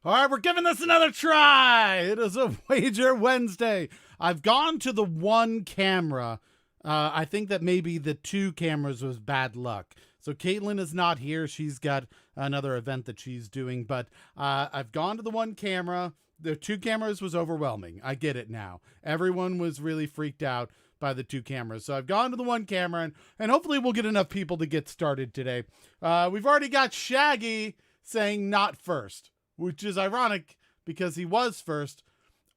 All right, we're giving this another try. It is a Wager Wednesday. I've gone to the one camera. I think that maybe the two cameras was bad luck. So Caitlin is not here. She's got another event that she's doing. But I've gone to the one camera. The two cameras was overwhelming. I get it now. Everyone was really freaked out by the two cameras. So I've gone to the one camera, and hopefully we'll get enough people to get started today. We've already got Shaggy saying not first, which is ironic because he was first.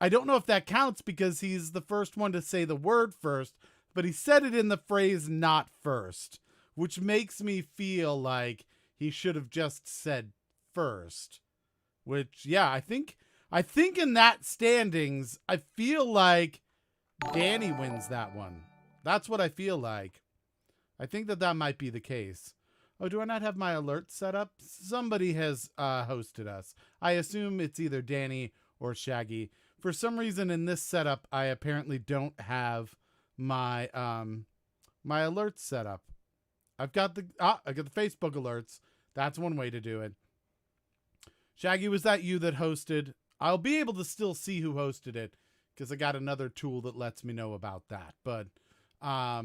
I don't know if that counts because he's the first one to say the word first, but he said it in the phrase not first, which makes me feel like he should have just said first. Which, yeah, I think in that standings, I feel like Danny wins that one. That's what I feel like. I think that might be the case. Oh, do I not have my alerts set up? Somebody has hosted us. I assume it's either Danny or Shaggy. For some reason in this setup, I apparently don't have my my alerts set up. I got the Facebook alerts. That's one way to do it. Shaggy, was that you that hosted? I'll be able to still see who hosted it because I got another tool that lets me know about that. But I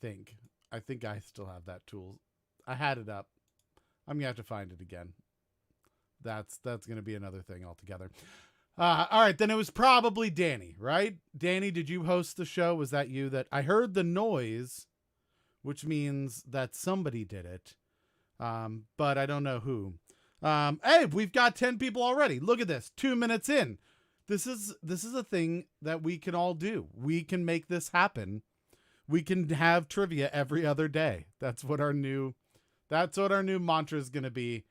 think I still have that tool. I had it up. I'm gonna have to find it again. That's gonna be another thing altogether. All right, then it was probably Danny, right? Danny, did you host the show? Was that you? That I heard the noise, which means that somebody did it, but I don't know who. Hey, we've got 10 people already. Look at this. 2 minutes in. This is a thing that we can all do. We can make this happen. We can have trivia every other day. That's what our new mantra is going to be.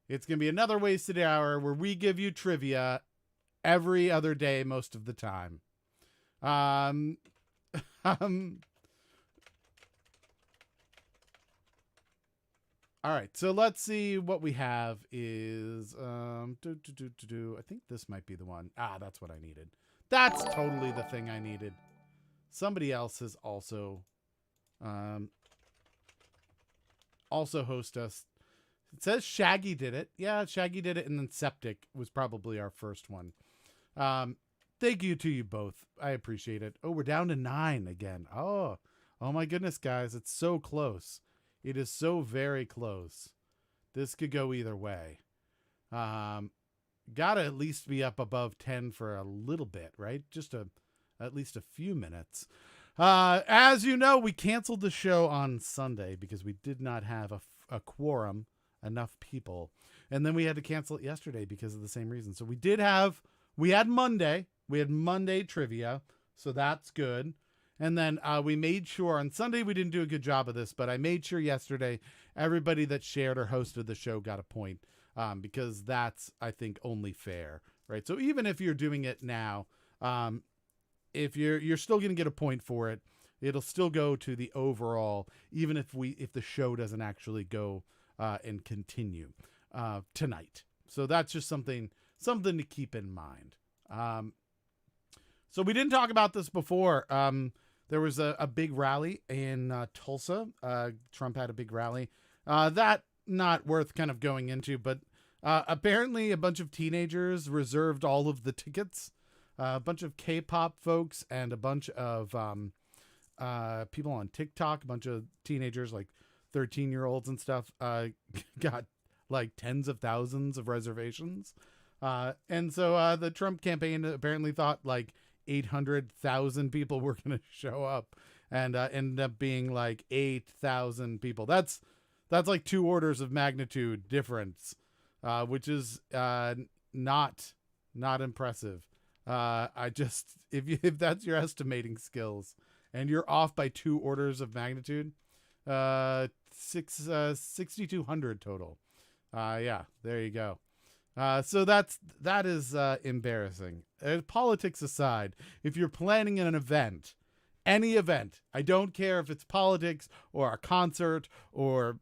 It's going to be another wasted hour where we give you trivia every other day most of the time. All right, so let's see what we have is I think this might be the one. That's what I needed. That's totally the thing I needed. Somebody else has also host us. It says Shaggy did it. Yeah, Shaggy did it, and then Septic was probably our first one. Thank you to you both. I appreciate it. Oh, we're down to 9 again. Oh my goodness, guys. It's so close. It is so very close. This could go either way. Gotta at least be up above 10 for a little bit, right? Just at least a few minutes. As you know, we canceled the show on Sunday because we did not have a quorum, enough people. And then we had to cancel it yesterday because of the same reason. So we had Monday trivia. So that's good. And then we made sure on Sunday, we didn't do a good job of this, but I made sure yesterday, everybody that shared or hosted the show got a point because that's, I think, only fair, right? So even if you're doing it now, if you're still going to get a point for it, it'll still go to the overall, even if the show doesn't actually go and continue tonight. So that's just something to keep in mind. So we didn't talk about this before. There was a big rally in Tulsa. Trump had a big rally. That not worth kind of going into, but apparently a bunch of teenagers reserved all of the tickets. A bunch of K-pop folks and a bunch of people on TikTok, a bunch of teenagers, like 13-year-olds and stuff, got like tens of thousands of reservations. And so the Trump campaign apparently thought like 800,000 people were going to show up, and ended up being like 8,000 people. That's like 2 orders of magnitude difference, which is not impressive. If that's your estimating skills and you're off by 2 orders of magnitude, 6,200 total. Yeah, there you go. So that is embarrassing. Politics aside, if you're planning an event, any event, I don't care if it's politics or a concert or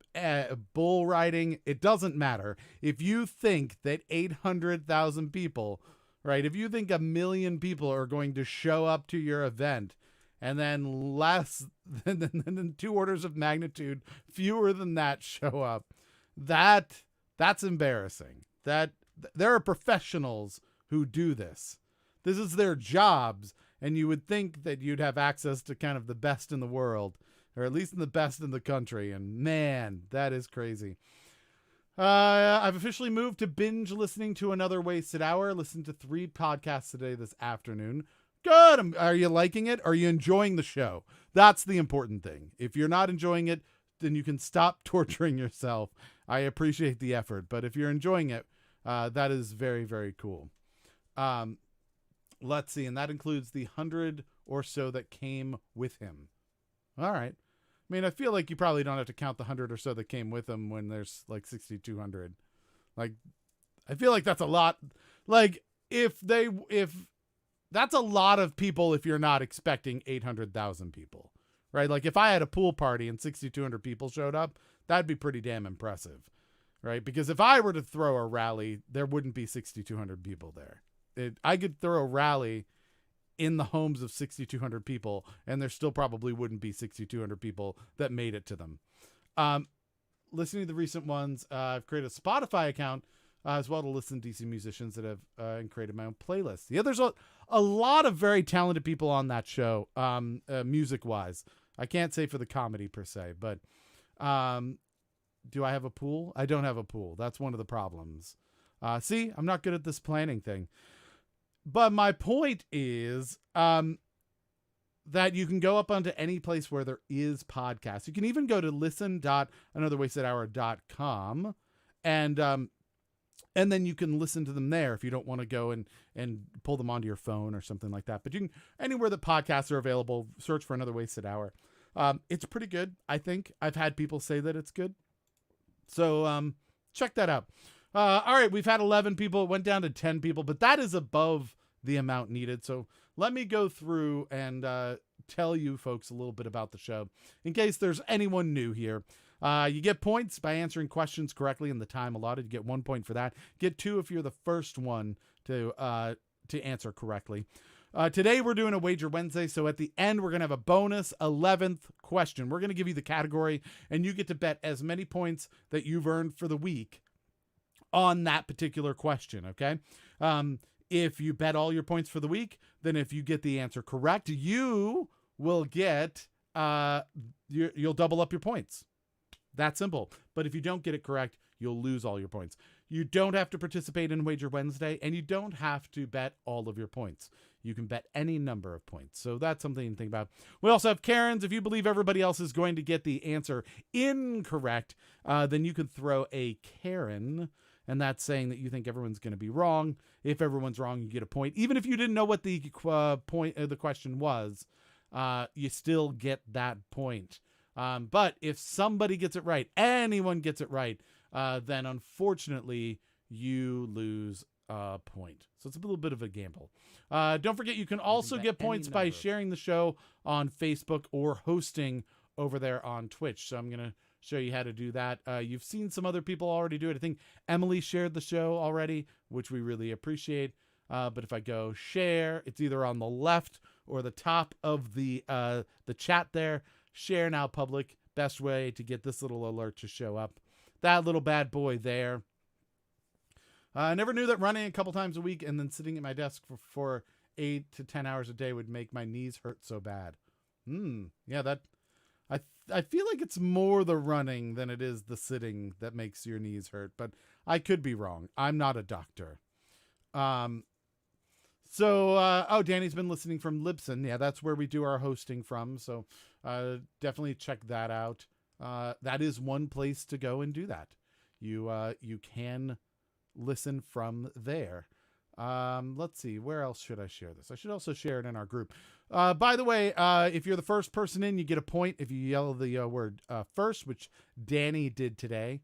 bull riding, it doesn't matter. If you think that 800,000 people, right, if you think 1 million people are going to show up to your event, and then less than 2 orders of magnitude, fewer than that show up, that's embarrassing. there are professionals who do this. This is their jobs, and you would think that you'd have access to kind of the best in the world, or at least in the best in the country. And man, that is crazy. I've officially moved to binge listening to Another Wasted Hour. Listened to 3 podcasts today this afternoon. Good. Are you liking it? Are you enjoying the show? That's the important thing. If you're not enjoying it, then you can stop torturing yourself. I appreciate the effort, but if you're enjoying it, that is very, very cool. Let's see, and that includes the 100 or so that came with him. All right. I mean, I feel like you probably don't have to count the 100 or so that came with him when there's like 6,200. Like, I feel like that's a lot. Like, if that's a lot of people if you're not expecting 800,000 people, right? Like, if I had a pool party and 6,200 people showed up, that'd be pretty damn impressive, right? Because if I were to throw a rally, there wouldn't be 6,200 people there. I could throw a rally in the homes of 6,200 people, and there still probably wouldn't be 6,200 people that made it to them. Listening to the recent ones, I've created a Spotify account as well to listen to DC musicians that have and created my own playlist. Yeah, there's a lot of very talented people on that show, music-wise. I can't say for the comedy per se, but do I have a pool? I don't have a pool. That's one of the problems. See, I'm not good at this planning thing. But my point is that you can go up onto any place where there is podcasts. You can even go to listen.anotherwastedhour.com and then you can listen to them there if you don't want to go and pull them onto your phone or something like that. But you can, anywhere that podcasts are available, search for Another Wasted Hour. It's pretty good, I think. I've had people say that it's good. So check that out. All right, we've had 11 people. It went down to 10 people, but that is above the amount needed. So let me go through and tell you folks a little bit about the show in case there's anyone new here. You get points by answering questions correctly in the time allotted. You get 1 point for that. Get 2 if you're the first one to answer correctly. Today we're doing a Wager Wednesday, so at the end we're going to have a bonus 11th question. We're going to give you the category, and you get to bet as many points that you've earned for the week on that particular question, okay? If you bet all your points for the week, then if you get the answer correct, you will get, you'll double up your points. That simple. But if you don't get it correct, you'll lose all your points. You don't have to participate in Wager Wednesday, and you don't have to bet all of your points. You can bet any number of points. So that's something to think about. We also have Karens. If you believe everybody else is going to get the answer incorrect, then you can throw a Karen, and that's saying that you think everyone's going to be wrong. If everyone's wrong, you get a point. Even if you didn't know what the the question was, you still get that point. But if somebody gets it right, anyone gets it right, then unfortunately you lose a point. So it's a little bit of a gamble. Don't forget, you can also get points by sharing the show on Facebook or hosting over there on Twitch. So I'm going to show you how to do that. You've seen some other people already do it. I think Emily shared the show already, which we really appreciate. But if I go share, it's either on the left or the top of the chat there. Share now public. Best way to get this little alert to show up. That little bad boy there. I never knew that running a couple times a week and then sitting at my desk for 8 to 10 hours a day would make my knees hurt so bad. Yeah, that I feel like it's more the running than it is the sitting that makes your knees hurt, but I could be wrong. I'm not a doctor. Danny's been listening from Libsyn. Yeah, that's where we do our hosting from. So definitely check that out. That is one place to go and do that. You can listen from there. Let's see, where else should I share this? I should also share it in our group. By the way, if you're the first person in, you get a point if you yell the word first, which Danny did today.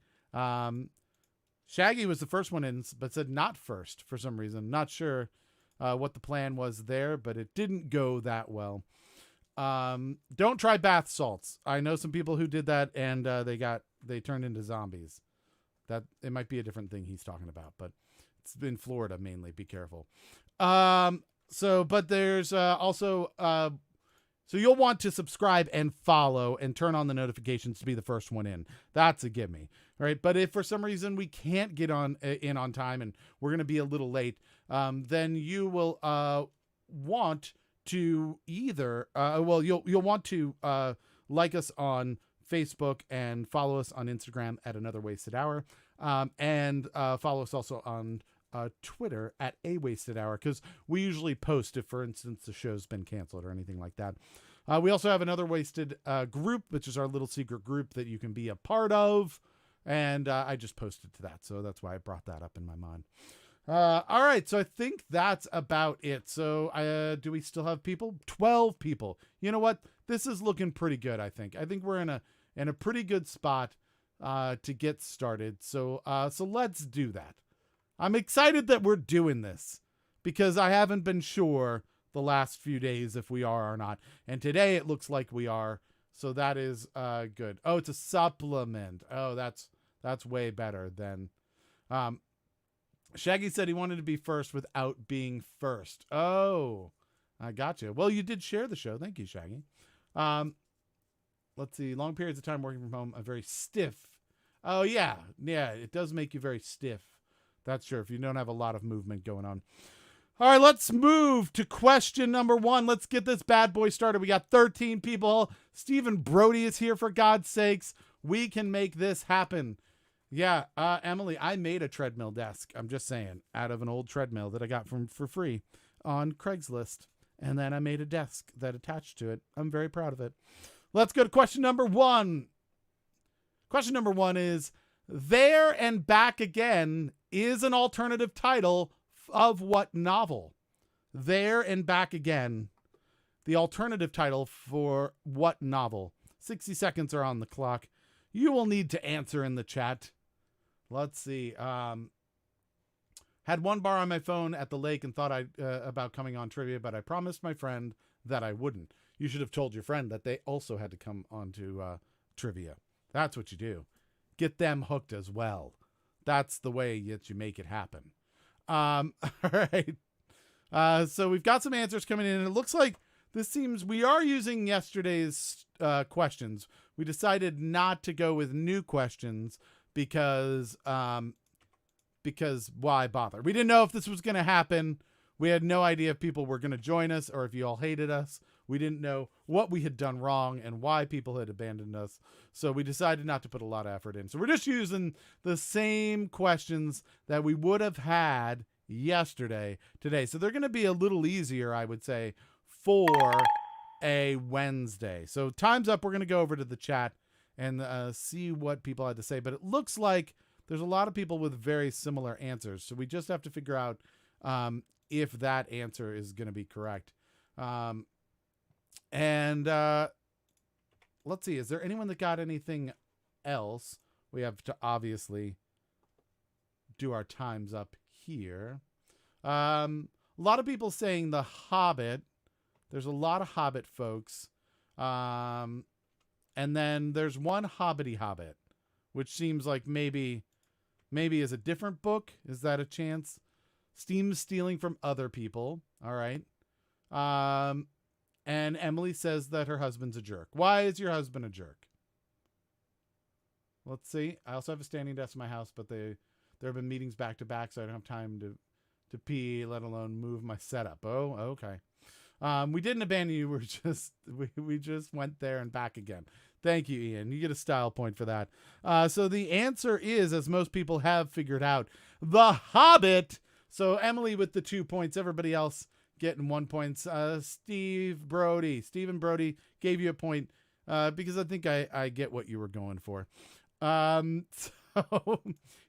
Shaggy was the first one in, but said not first for some reason. Not sure what the plan was there, but it didn't go that well. Don't try bath salts. I know some people who did that and they turned into zombies. That it might be a different thing he's talking about, but it's in Florida mainly. Be careful. But there's also so you'll want to subscribe and follow and turn on the notifications to be the first one in. That's a gimme. All right, but if for some reason we can't get in on time and we're going to be a little late, then you will want to either you'll want to like us on Facebook and follow us on Instagram at Another Wasted Hour, and follow us also on Twitter at A Wasted Hour, because we usually post if, for instance, the show's been canceled or anything like that. We also have Another Wasted group, which is our little secret group that you can be a part of. And I just posted to that, so that's why I brought that up in my mind. All right, so I think that's about it. So do we still have people? 12 people. You know what? This is looking pretty good, I think. I think we're in a pretty good spot to get started. So let's do that. I'm excited that we're doing this because I haven't been sure the last few days if we are or not. And today it looks like we are. So that is good. Oh, it's a supplement. Oh, that's way better than... Shaggy said he wanted to be first without being first. Oh, I gotcha. Well, you did share the show. Thank you, Shaggy. Let's see. Long periods of time working from home are very stiff. Oh, yeah. Yeah, it does make you very stiff. That's true, if you don't have a lot of movement going on. All right, let's move to question number 1. Let's get this bad boy started. We got 13 people. Stephen Brody is here, for God's sakes. We can make this happen. Yeah, Emily, I made a treadmill desk, I'm just saying, out of an old treadmill that I got for free on Craigslist. And then I made a desk that attached to it. I'm very proud of it. Let's go to question number 1. Question number 1 is, There and Back Again is an alternative title of what novel? There and Back Again, the alternative title for what novel? 60 seconds are on the clock. You will need to answer in the chat. Let's see. Had one bar on my phone at the lake and thought about coming on trivia, but I promised my friend that I wouldn't. You should have told your friend that they also had to come on to trivia. That's what you do. Get them hooked as well. That's the way that you make it happen. All right. So we've got some answers coming in, and it looks like we are using yesterday's questions. We decided not to go with new questions because why bother? We didn't know if this was going to happen. We had no idea if people were going to join us or if you all hated us. We didn't know what we had done wrong and why people had abandoned us. So we decided not to put a lot of effort in. So we're just using the same questions that we would have had yesterday today. So they're going to be a little easier, I would say, for a Wednesday. So time's up. We're going to go over to the chat and see what people had to say. But it looks like there's a lot of people with very similar answers. So we just have to figure out if that answer is going to be correct. Let's see. Is there anyone that got anything else? We have to obviously do our times up here. A lot of people saying The Hobbit. There's a lot of Hobbit folks. And then there's one Hobbity Hobbit, which seems like maybe is a different book. Is that a chance? Steam stealing from other people. All right. And Emily says that her husband's a jerk. Why is your husband a jerk? Let's see. I also have a standing desk in my house, but there have been meetings back to back, so I don't have time to pee, let alone move my setup. Oh, okay. We didn't abandon you. We just went there and back again. Thank you, Ian. You get a style point for that. So the answer is, as most people have figured out, The Hobbit. So Emily with the 2 points. Everybody else getting 1 point. Stephen Brody gave you a point because I think I get what you were going for. So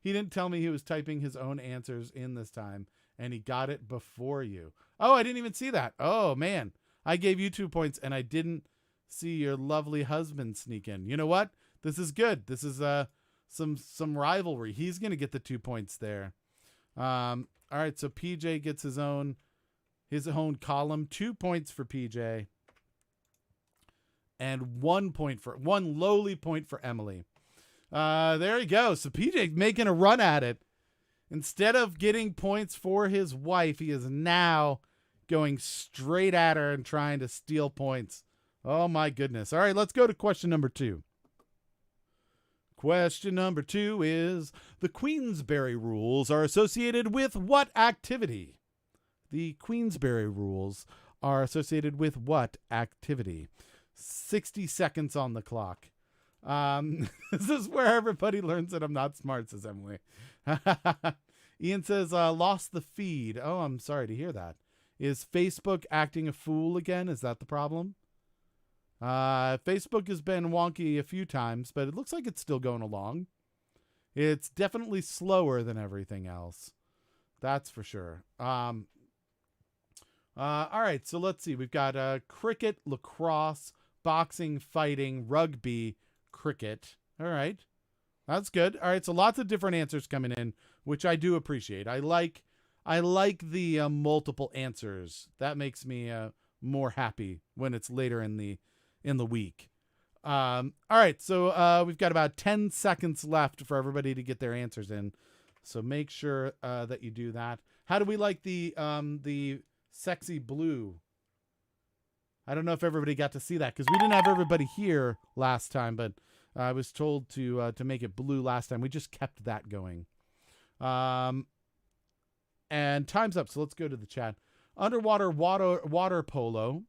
he didn't tell me he was typing his own answers in this time, and he got it before you. Oh, I didn't even see that. Oh, man. I gave you 2 points, and I didn't see your lovely husband sneak in. You know what? This is good. This is some rivalry. He's going to get the 2 points there. All right, so PJ gets his own column. 2 points for PJ. And 1 lowly point for Emily. There you go. So PJ making a run at it. Instead of getting points for his wife, he is now going straight at her and trying to steal points. Oh, my goodness. All right, let's go to question number 2. Question number 2 is, the Queensberry rules are associated with what activity? The Queensberry rules are associated with what activity? 60 seconds on the clock. This is where everybody learns that I'm not smart, says Emily. Ian says, lost the feed. Oh, I'm sorry to hear that. Is Facebook acting a fool again? Is that the problem? Facebook has been wonky a few times, but it looks like it's still going along. It's definitely slower than everything else. That's for sure. All right, so let's see. We've got cricket, lacrosse, boxing, fighting, rugby, cricket. All right. That's good. All right, so lots of different answers coming in, which I do appreciate. I like the multiple answers. That makes me more happy when it's later in the week. All right, so we've got about 10 seconds left for everybody to get their answers in. So make sure that you do that. How do we like the sexy blue? I don't know if everybody got to see that because we didn't have everybody here last time, but I was told to make it blue last time. We just kept that going. And time's up, so let's go to the chat. Underwater water polo.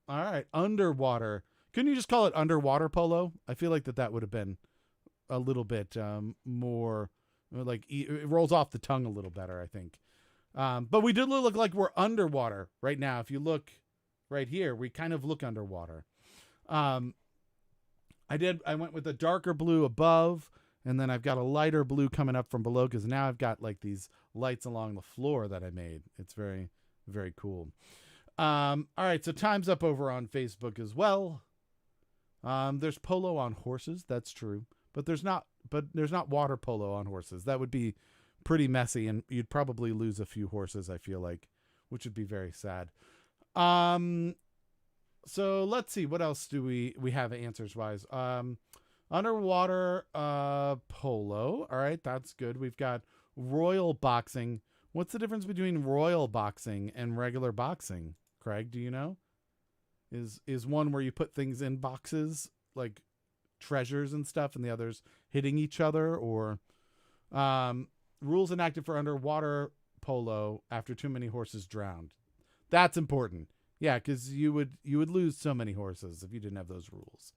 All right, underwater. Couldn't you just call it underwater polo? I feel like that would have been a little bit more, like, it rolls off the tongue a little better, I think. But we do look like we're underwater right now. If you look right here, we kind of look underwater. I went with a darker blue above, and then I've got a lighter blue coming up from below because now I've got like these lights along the floor that I made. It's very, very cool. All right, so time's up over on Facebook as well. There's polo on horses, that's true, but there's not water polo on horses. That would be pretty messy, and you'd probably lose a few horses, I feel like, which would be very sad. So let's see, what else do we have answers wise? Underwater polo. All right, that's good. We've got royal boxing. What's the difference between royal boxing and regular boxing? Craig, do you know? Is one where you put things in boxes like treasures and stuff, and the others hitting each other, or rules enacted for underwater polo after too many horses drowned? That's important. Yeah, because you would lose so many horses if you didn't have those rules.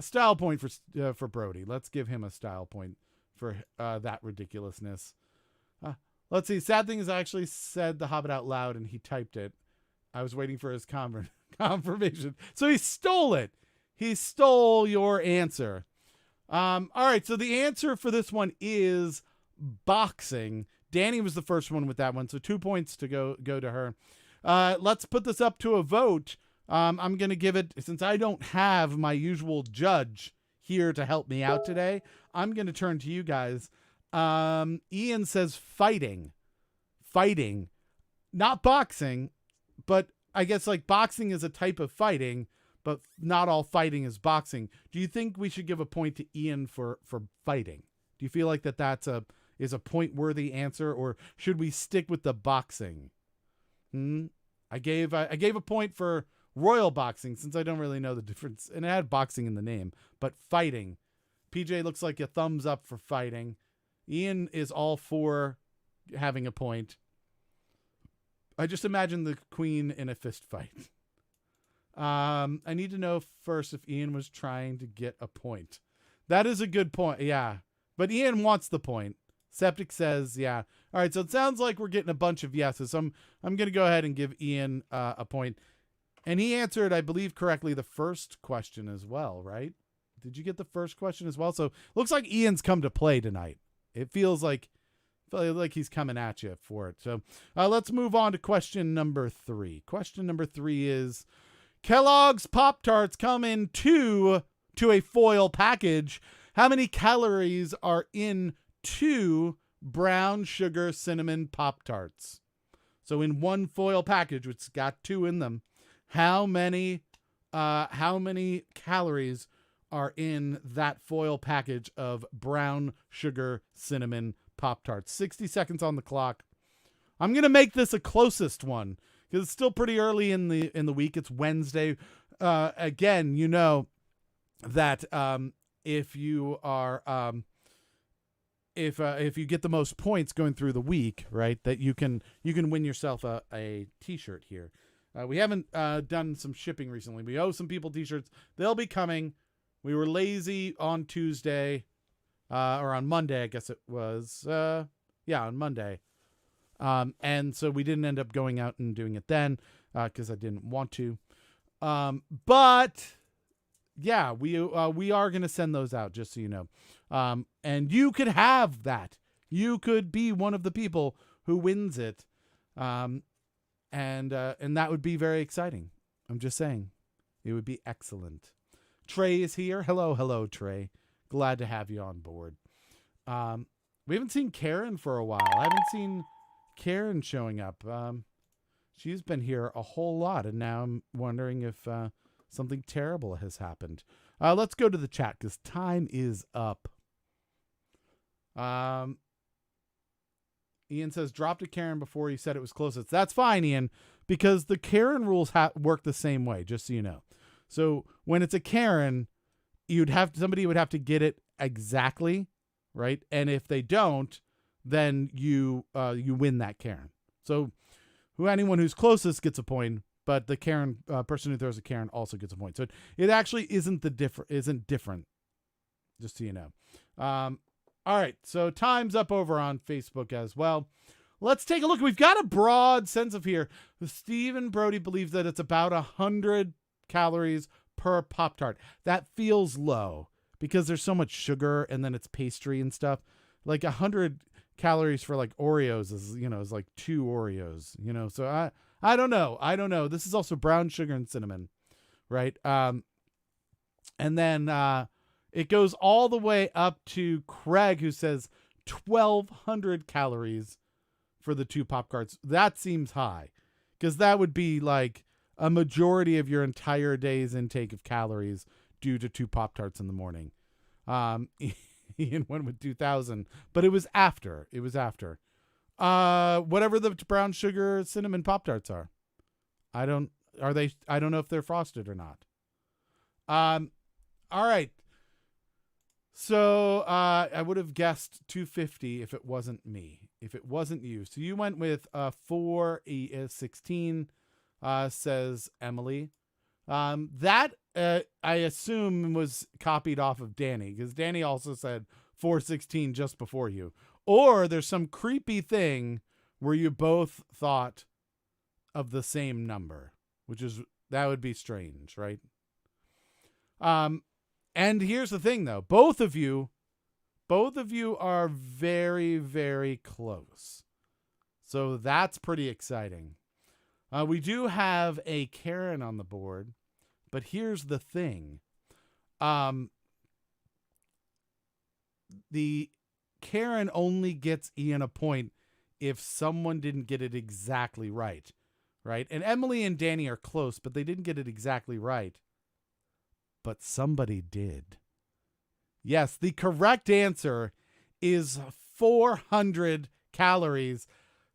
Style point for Brody. Let's give him a style point for that ridiculousness. Let's see. Sad thing is, I actually said The Hobbit out loud, and he typed it. I was waiting for his confirmation. So he stole it. He stole your answer. All right. So the answer for this one is boxing. Danny was the first one with that one. So 2 points to go to her. Let's put this up to a vote. I'm going to give it, since I don't have my usual judge here to help me out today, I'm going to turn to you guys. Ian says fighting, not boxing, but I guess like boxing is a type of fighting, but not all fighting is boxing. Do you think we should give a point to Ian for fighting? Do you feel like that's is a point worthy answer, or should we stick with the boxing? I gave a point for royal boxing since I don't really know the difference, and it had boxing in the name, but fighting. PJ looks like a thumbs up for fighting. Ian is all for having a point. I just imagine the queen in a fist fight. I need to know first if Ian was trying to get a point. That is a good point. Yeah, but Ian wants the point. Septic says, yeah. All right, so it sounds like we're getting a bunch of yeses. So I'm going to go ahead and give Ian a point. And he answered, I believe, correctly the first question as well, right? Did you get the first question as well? So looks like Ian's come to play tonight. It feels like he's coming at you for it. So let's move on to question number 3. Question number 3 is, Kellogg's Pop-Tarts come in to a foil package. How many calories are in 2 brown sugar cinnamon Pop-Tarts? So in one foil package, which has got 2 in them, how many calories are in that foil package of brown sugar cinnamon Pop-Tarts? 60 seconds on the clock. I'm going to make this a closest one because it's still pretty early in the week. It's Wednesday. Again, you know that if you are if you get the most points going through the week, right, that you can win yourself a t-shirt here. We haven't done some shipping recently. We owe some people t-shirts. They'll be coming. We were lazy on Tuesday, or on Monday, I guess it was. On Monday. And so we didn't end up going out and doing it then, because I didn't want to. But yeah, we are going to send those out, just so you know. And you could have that. You could be one of the people who wins it. And that would be very exciting. I'm just saying. It would be excellent. Trey is here. Hello, Trey. Glad to have you on board. We haven't seen Karen for a while. I haven't seen Karen showing up. She's been here a whole lot, and now I'm wondering if something terrible has happened. Let's go to the chat, because time is up. Ian says, dropped a Karen before you said it was closest. That's fine, Ian, because the Karen rules work the same way, just so you know. So when it's a Karen, somebody would have to get it exactly, right? And if they don't, then you win that Karen. So anyone who's closest gets a point, but the Karen person who throws a Karen also gets a point. So it actually isn't different, just so you know. All right, so time's up over on Facebook as well. Let's take a look. We've got a broad sense of here. Stephen Brody believes that it's about 100 calories per Pop-Tart. That feels low because there's so much sugar and then it's pastry and stuff. Like 100 calories for like Oreos is like 2 Oreos, so I don't know. This is also brown sugar and cinnamon, right? And then it goes all the way up to Craig, who says 1,200 calories for the 2 Pop-Tarts. That seems high, because that would be like a majority of your entire day's intake of calories due to 2 Pop-Tarts in the morning. Ian went with 2,000, but it was after. Whatever the brown sugar cinnamon Pop-Tarts are. I don't know if they're frosted or not. All right. So, I would have guessed 250 if it wasn't me, if it wasn't you. So you went with 416, says Emily. That I assume was copied off of Danny, because Danny also said 416 just before you. Or there's some creepy thing where you both thought of the same number, that would be strange, right? And here's the thing, though. Both of you are very, very close. So that's pretty exciting. We do have a Karen on the board, but here's the thing. The Karen only gets Ian a point if someone didn't get it exactly right? And Emily and Danny are close, but they didn't get it exactly right. But somebody did. Yes, the correct answer is 400 calories.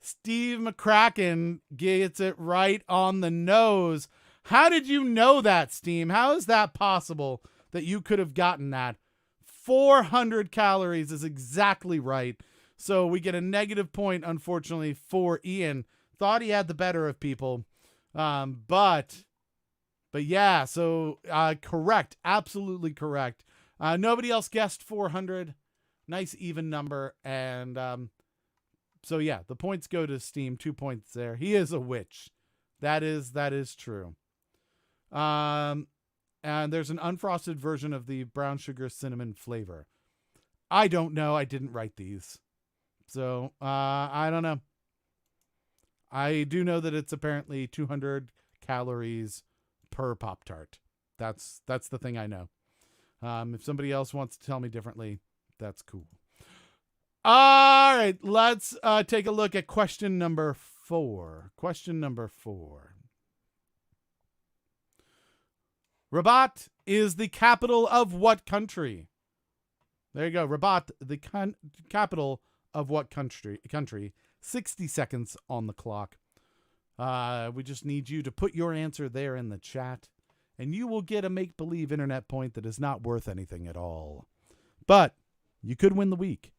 Steve McCracken gets it right on the nose. How did you know that, Steve? How is that possible that you could have gotten that? 400 calories is exactly right. So we get a negative point, unfortunately, for Ian. Thought he had the better of people. But yeah, so correct. Absolutely correct. Nobody else guessed 400. Nice even number. And so yeah, the points go to Steam. 2 points there. He is a witch. That is true. And there's an unfrosted version of the brown sugar cinnamon flavor. I don't know. I didn't write these. So I don't know. I do know that it's apparently 200 calories per Pop-Tart. That's the thing I know. If somebody else wants to tell me differently, that's cool. All right, let's take a look at question number 4. Question number 4. Rabat is the capital of what country? There you go. Rabat, the capital of what country? 60 seconds on the clock. We just need you to put your answer there in the chat, and you will get a make-believe internet point that is not worth anything at all. But you could win the week.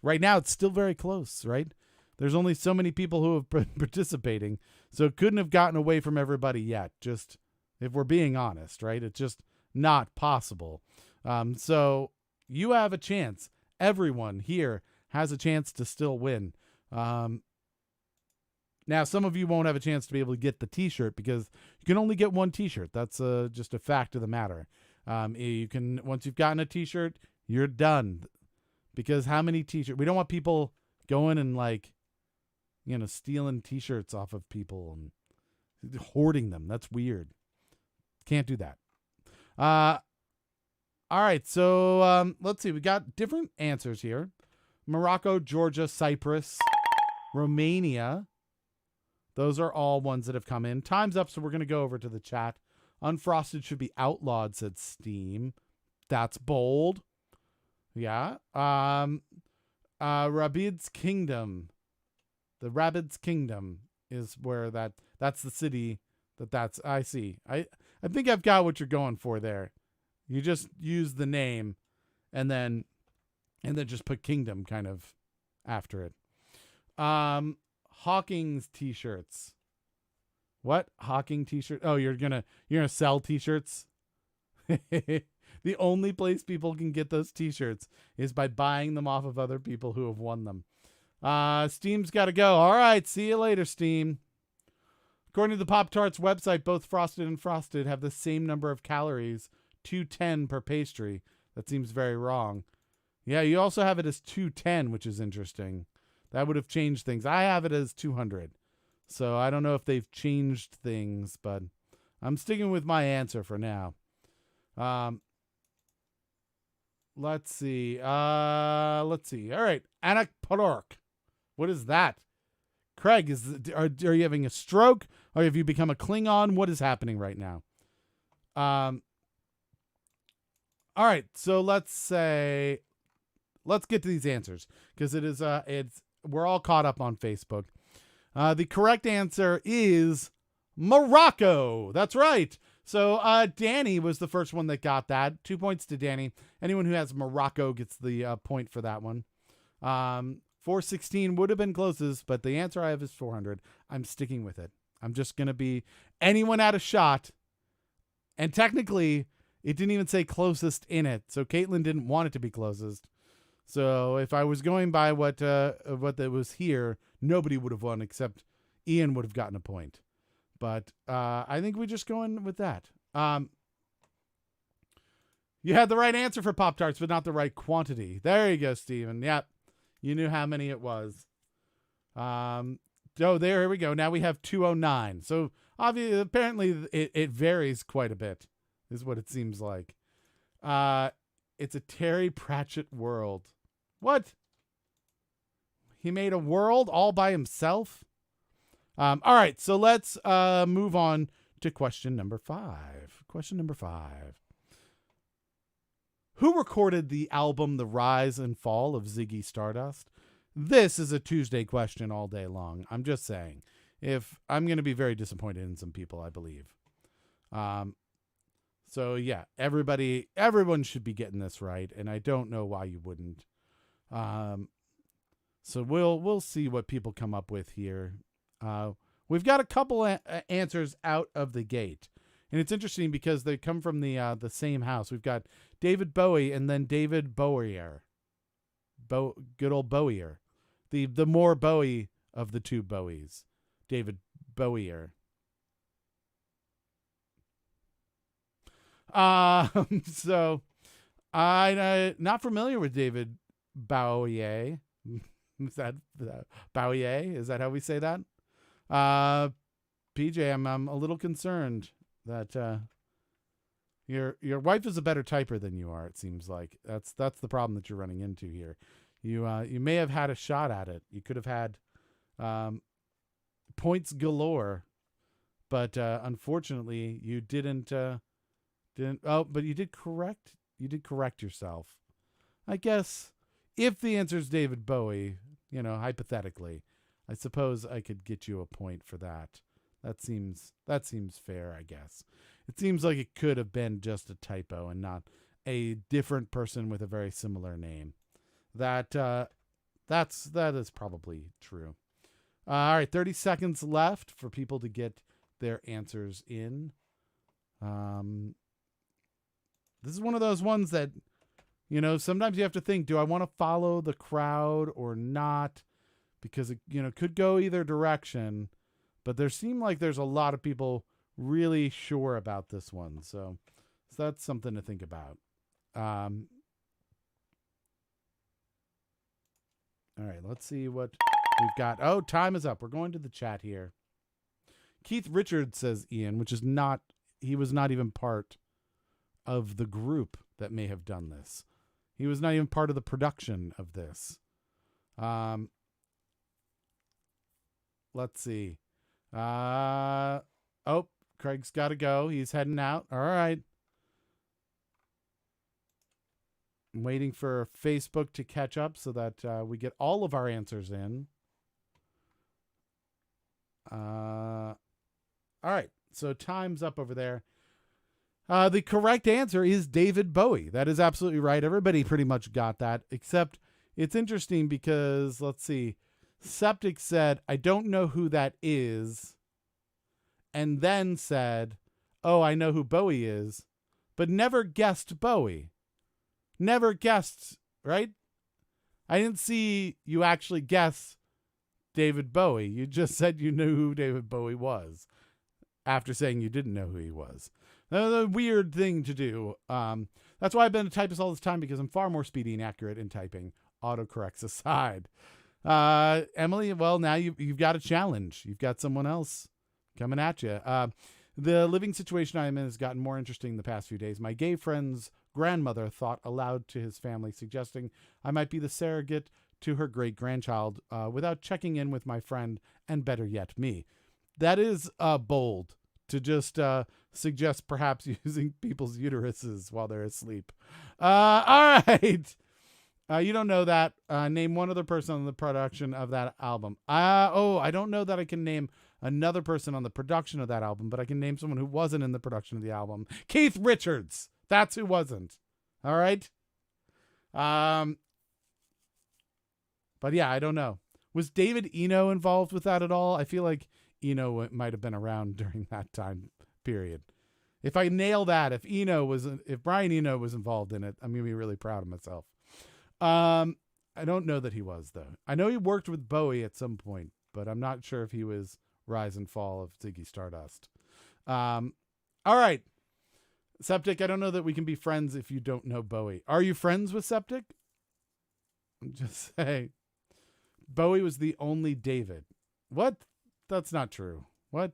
Right now, it's still very close, right? There's only so many people who have been participating, so it couldn't have gotten away from everybody yet. Just if we're being honest, right? It's just not possible. So you have a chance. Everyone here has a chance to still win. Now, some of you won't have a chance to be able to get the T-shirt because you can only get one T-shirt. That's just a fact of the matter. You can once you've gotten a T-shirt, you're done. Because how many T-shirts? We don't want people going and stealing T-shirts off of people and hoarding them. That's weird. Can't do that. All right, so let's see. We got different answers here. Morocco, Georgia, Cyprus, Romania. Those are all ones that have come in. Time's up, so we're going to go over to the chat. Unfrosted should be outlawed, said Steam. That's bold. Yeah. Rabid's Kingdom. The Rabid's Kingdom is where that's the city that's I see. I think I've got what you're going for there. You just use the name and then just put kingdom kind of after it. Hawking's t-shirts. What? Hawking t-shirt? Oh, you're gonna sell t-shirts? The only place people can get those t-shirts is by buying them off of other people who have won them. Steam's got to go. All right, see you later, Steam. According to the Pop-Tarts website, both Frosted and Frosted have the same number of calories, 210 per pastry. That seems very wrong. Yeah, you also have it as 210, which is interesting. That would have changed things. I have it as 200. So I don't know if they've changed things, but I'm sticking with my answer for now. Let's see. All right. Anak Porok. What is that? Craig, are you having a stroke? Or have you become a Klingon? What is happening right now? All right. So let's get to these answers because we're all caught up on Facebook. The correct answer is Morocco. That's right. So Danny was the first one that got that. 2 points to Danny. Anyone who has Morocco gets the point for that one. 416 would have been closest, but the answer I have is 400. I'm sticking with it. I'm just going to be anyone had a shot. And technically, it didn't even say closest in it. So Caitlin didn't want it to be closest. So if I was going by what that was here, nobody would have won except Ian would have gotten a point. But I think we're just going with that. You had the right answer for Pop-Tarts, but not the right quantity. There you go, Steven. Yep. You knew how many it was. Here we go. Now we have 209. So obviously, apparently it varies quite a bit, is what it seems like. It's a Terry Pratchett world. What? He made a world all by himself? All right, so let's move on to question number 5. Question number 5. Who recorded the album The Rise and Fall of Ziggy Stardust? This is a Tuesday question all day long. I'm just saying. If I'm going to be very disappointed in some people, I believe. So yeah, everyone should be getting this right, and I don't know why you wouldn't. So we'll see what people come up with here. We've got a couple answers out of the gate, and it's interesting because they come from the same house. We've got David Bowie and then David Bowier. Good old Bowier, the more Bowie of the two Bowies, David Bowier. So I'm not familiar with David Bowie. Is that Bowie? Is that how we say that? PJ, I'm a little concerned that your wife is a better typer than you are. It seems like that's the problem that you're running into here. You may have had a shot at it. You could have had points galore, but unfortunately you didn't. But you did correct. You did correct yourself. I guess if the answer is David Bowie, hypothetically, I suppose I could get you a point for that. That seems fair, I guess. It seems like it could have been just a typo and not a different person with a very similar name. That is probably true. All right, 30 seconds left for people to get their answers in. This is one of those ones that, sometimes you have to think, do I want to follow the crowd or not? Because it, could go either direction, but there seem like there's a lot of people really sure about this one. So that's something to think about. All right, let's see what we've got. Oh, time is up. We're going to the chat here. Keith Richards, says Ian, he was not even part of the group that may have done this. He was not even part of the production of this. Let's see. Craig's got to go. He's heading out. All right. I'm waiting for Facebook to catch up so that we get all of our answers in. All right. So time's up over there. The correct answer is David Bowie. That is absolutely right. Everybody pretty much got that, except it's interesting because, let's see, Septic said, I don't know who that is, and then said, oh, I know who Bowie is, but never guessed Bowie. Never guessed, right? I didn't see you actually guess David Bowie. You just said you knew who David Bowie was after saying you didn't know who he was. That's a weird thing to do. That's why I've been a typist all this time, because I'm far more speedy and accurate in typing. Autocorrects aside. Emily, well, now you've got a challenge. You've got someone else coming at you. The living situation I'm in has gotten more interesting the past few days. My gay friend's grandmother thought aloud to his family, suggesting I might be the surrogate to her great-grandchild without checking in with my friend, and better yet, me. That is bold to just suggest perhaps using people's uteruses while they're asleep. All right. You don't know that. Name one other person on the production of that album. I don't know that I can name another person on the production of that album, but I can name someone who wasn't in the production of the album. Keith Richards. That's who wasn't. All right. But yeah, I don't know. Was David Eno involved with that at all? I feel like Eno might have been around during that time period. If I nail that, if Brian Eno was involved in it, I'm going to be really proud of myself. I don't know that he was, though. I know he worked with Bowie at some point, but I'm not sure if he was rise and fall of Ziggy Stardust. All right. Septic, I don't know that we can be friends if you don't know Bowie. Are you friends with Septic? Just say. Bowie was the only David. What? That's not true. What?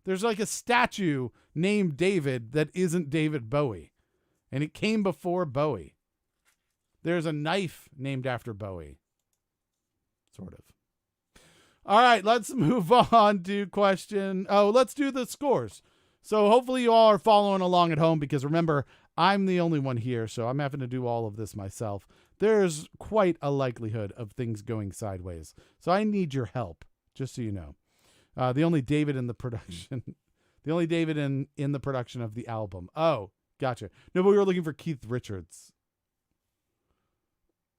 There's like a statue named David that isn't David Bowie. And it came before Bowie. There's a knife named after Bowie. Sort of. All right, let's move on to question. Let's do the scores. So hopefully you all are following along at home, because remember, I'm the only one here, so I'm having to do all of this myself. There's quite a likelihood of things going sideways. So I need your help, just so you know. The only David in the production, in the production of the album. Oh, gotcha. No, but we were looking for Keith Richards.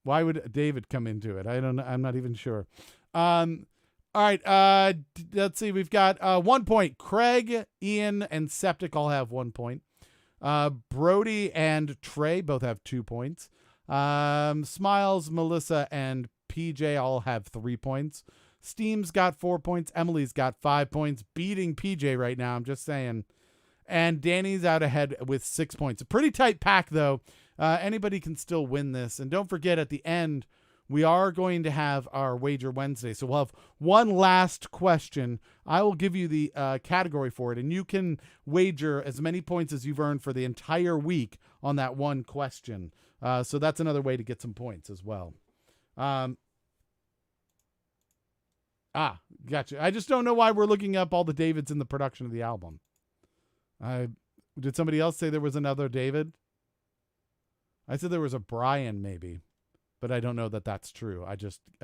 Why would David come into it? I don't know. I'm not even sure. All right. Let's see. We've got 1 point. Craig, Ian, and Septic all have 1 point. Brody and Trey both have 2 points. Smiles, Melissa, and PJ all have 3 points. Steam's got 4 points. Emily's got 5 points, beating PJ right now. I'm just saying. And Danny's out ahead with 6 points. A pretty tight pack, though. Anybody can still win this. And don't forget, at the end, we are going to have our Wager Wednesday. So we'll have one last question. I will give you the category for it, and you can wager as many points as you've earned for the entire week on that one question. So that's another way to get some points as well. Gotcha. I just don't know why we're looking up all the Davids in the production of the album. Did somebody else say there was another David? I said there was a Brian, maybe, but I don't know that that's true. I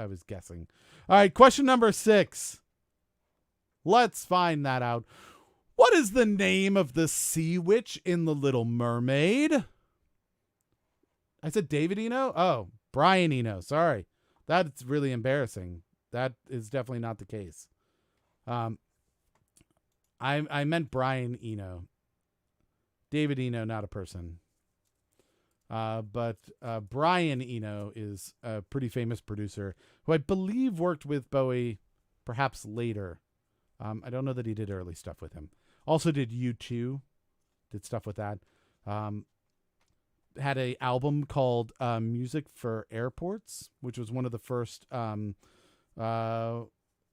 was guessing. All right, question number 6. Let's find that out. What is the name of the sea witch in The Little Mermaid? I said David Eno? Oh, Brian Eno. Sorry. That's really embarrassing. That is definitely not the case. I meant Brian Eno. David Eno, not a person. But Brian Eno is a pretty famous producer who I believe worked with Bowie perhaps later. I don't know that he did early stuff with him. Also did U2, did stuff with that. Had a album called Music for Airports, which was one of the first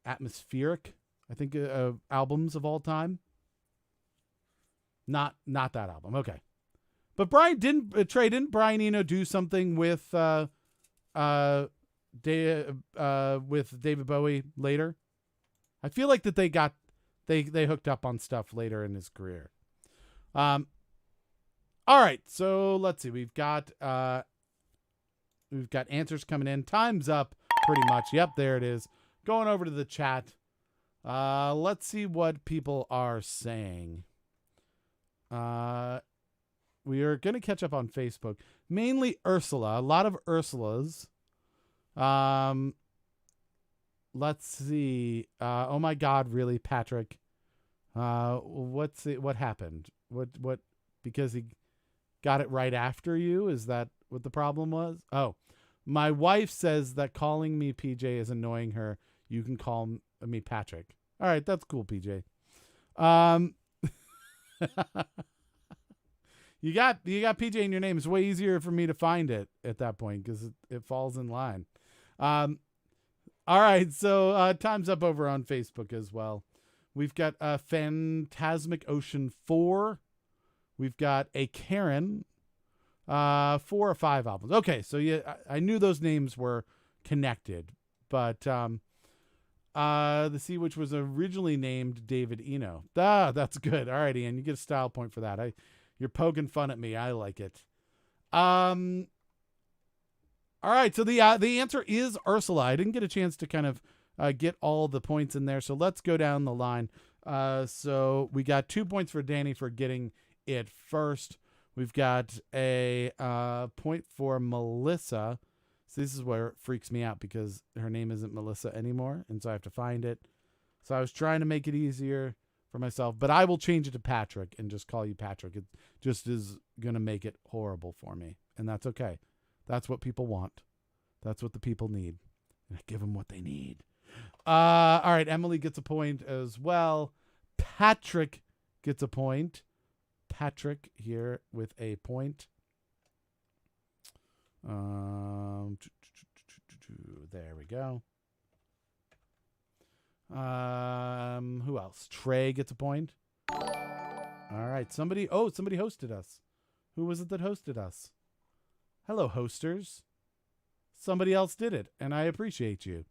atmospheric, I think, albums of all time. Not that album. Okay. But didn't Brian Eno do something with with David Bowie later? I feel like that they hooked up on stuff later in his career. All right, so let's see. We've got answers coming in. Time's up pretty much. Yep, there it is. Going over to the chat. Let's see what people are saying. We are going to catch up on Facebook. Mainly Ursula. A lot of Ursulas. Let's see. Oh my God, really, Patrick? What happened? What? Because he got it right after you? Is that what the problem was? Oh, my wife says that calling me PJ is annoying her. You can call me Patrick. All right, that's cool, PJ. You got PJ in your name. It's way easier for me to find it at that point because it falls in line. All right, so time's up over on Facebook as well. We've got Phantasmic Ocean 4. We've got a Karen. 4 or 5 albums. Okay, so yeah, I knew those names were connected, but the sea witch was originally named David Eno. That's good. All right, Ian, you get a style point for that. You're poking fun at me. I like it. All right, so the answer is Ursula. I didn't get a chance to kind of get all the points in there, so let's go down the line. So we got 2 points for Danny for getting it first. We've got a point for Melissa. So this is where it freaks me out because her name isn't Melissa anymore, and so I have to find it. So I was trying to make it easier for myself, but I will change it to Patrick and just call you Patrick. It just is going to make it horrible for me, and that's okay. That's what people want. That's what the people need. And I give them what they need. All right, Emily gets a point as well. Patrick gets a point. Patrick here with a point. There we go. Who else? Trey gets a point. All right, somebody hosted us. Who was it that hosted us? Hello, hosters. Somebody else did it, and I appreciate you.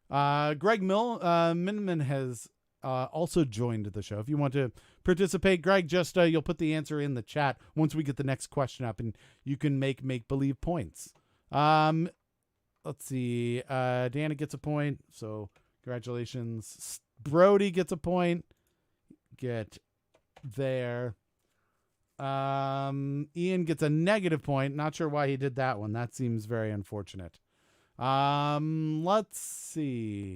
Greg Minman has also joined the show. If you want to participate, Greg, just you'll put the answer in the chat once we get the next question up, and you can make believe points. Let's see. Dana gets a point, so congratulations. Brody gets a point. Get there. Ian gets a negative point. Not sure why he did that one. That seems very unfortunate. Let's see.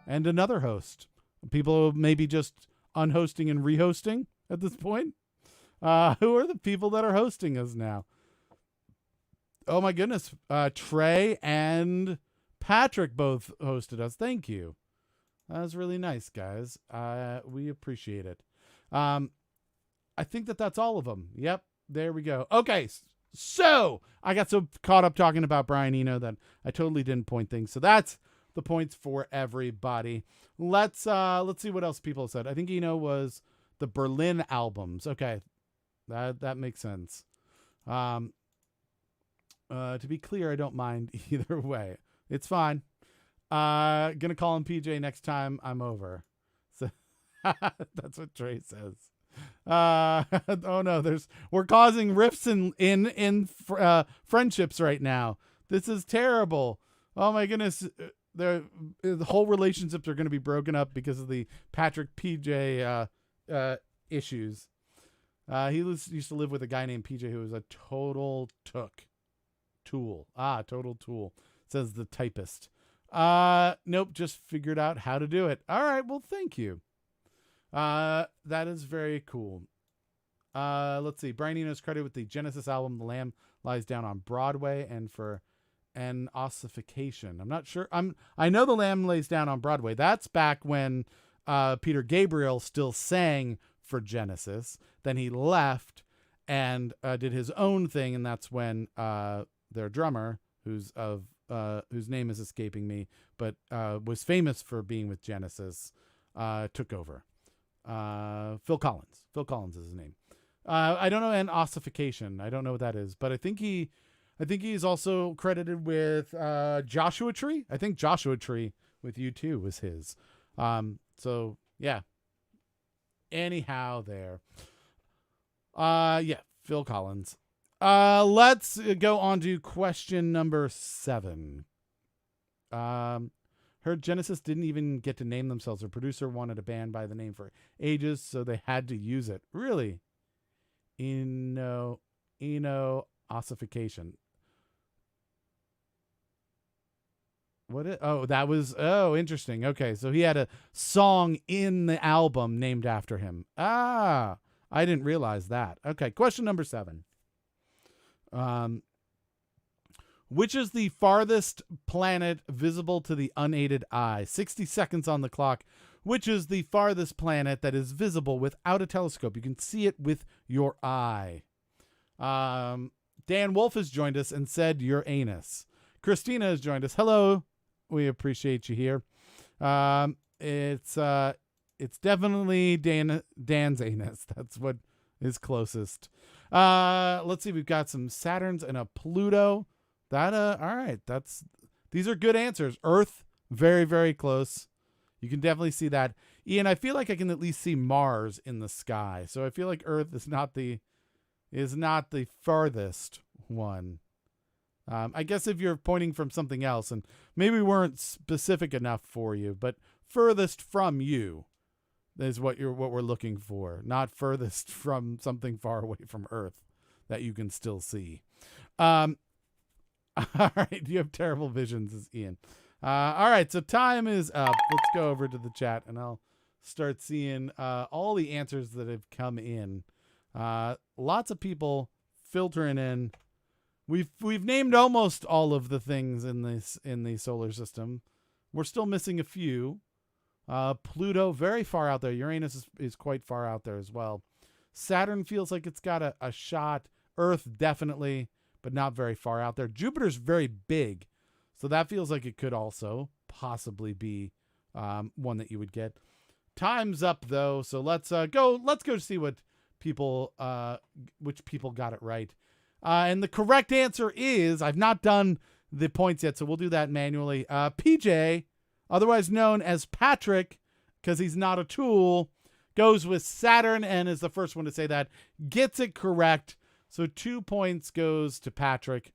And another host. People maybe just unhosting and rehosting at this point. Who are the people that are hosting us now? Oh my goodness. Trey and Patrick both hosted us. Thank you. That was really nice, guys. We appreciate it. I think that's all of them. Yep. There we go. Okay. So I got so caught up talking about Brian Eno that I totally didn't point things. So that's the points for everybody. Let's see what else people said. I think Eno was the Berlin albums. Okay. That makes sense. To be clear, I don't mind either way. It's fine. Gonna call him PJ next time I'm over. So that's what Trey says. Oh no, we're causing rifts in friendships right now. This is terrible. Oh my goodness. the whole relationships are going to be broken up because of the Patrick PJ issues. He used to live with a guy named PJ who was a total tool. Total tool, says the typist. Nope, just figured out how to do it. All right, well, thank you. That is very cool. Let's see. Brian Eno's credit with the Genesis album, The Lamb Lies Down on Broadway, and for an ossification. I'm not sure. I know The Lamb Lays Down on Broadway. That's back when Peter Gabriel still sang for Genesis. Then he left and did his own thing, and that's when their drummer, whose name is escaping me, but was famous for being with Genesis, took over. Phil Collins. Phil Collins is his name. I don't know an ossification. I don't know what that is, but I think he's also credited with Joshua Tree. I think Joshua Tree with U2 was his. So yeah. Anyhow, there. Yeah, Phil Collins. Let's go on to question number 7. Heard Genesis didn't even get to name themselves. Their producer wanted a band by the name for ages, so they had to use it. Really? Eno ossification. That was interesting. Okay, so he had a song in the album named after him. I didn't realize that. Okay, question number 7. Which is the farthest planet visible to the unaided eye? 60 seconds on the clock. Which is the farthest planet that is visible without a telescope? You can see it with your eye. Dan Wolf has joined us and said Uranus. Christina has joined us. Hello. We appreciate you here. It's definitely Dan's anus. That's what is closest. Let's see. We've got some Saturns and a Pluto. All right. These are good answers. Earth, very, very close. You can definitely see that. Ian, I feel like I can at least see Mars in the sky. So I feel like Earth is not the farthest one. I guess if you're pointing from something else, and maybe we weren't specific enough for you, but furthest from you is what we're looking for, not furthest from something far away from Earth that you can still see. All right, you have terrible visions, is Ian. All right, so time is up. Let's go over to the chat, and I'll start seeing all the answers that have come in. Lots of people filtering in. We've named almost all of the things in the solar system. We're still missing a few. Pluto, very far out there. Uranus is quite far out there as well. Saturn feels like it's got a shot. Earth, definitely, but not very far out there. Jupiter's very big, so that feels like it could also possibly be one that you would get. Time's up, though, so let's go see what which people got it right. And the correct answer is, I've not done the points yet, so we'll do that manually. PJ, otherwise known as Patrick, because he's not a tool, goes with Saturn and is the first one to say that. Gets it correct. So 2 points goes to Patrick.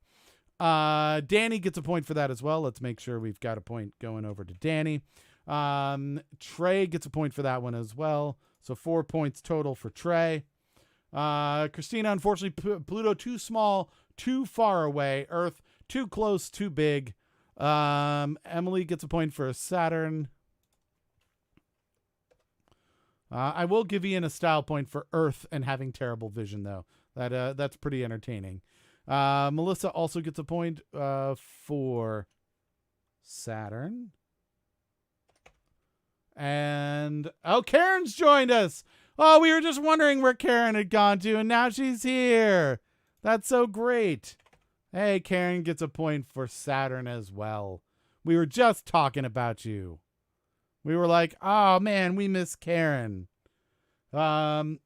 Danny gets a point for that as well. Let's make sure we've got a point going over to Danny. Trey gets a point for that one as well. So 4 points total for Trey. Christina, unfortunately, Pluto too small, too far away. Earth too close, too big. Emily gets a point for Saturn. I will give Ian a style point for Earth and having terrible vision, though. That's pretty entertaining. Melissa also gets a point for Saturn. And Karen's joined us. Oh, we were just wondering where Karen had gone to, and now she's here. That's so great. Hey, Karen gets a point for Saturn as well. We were just talking about you. We were like, oh, man, we miss Karen. So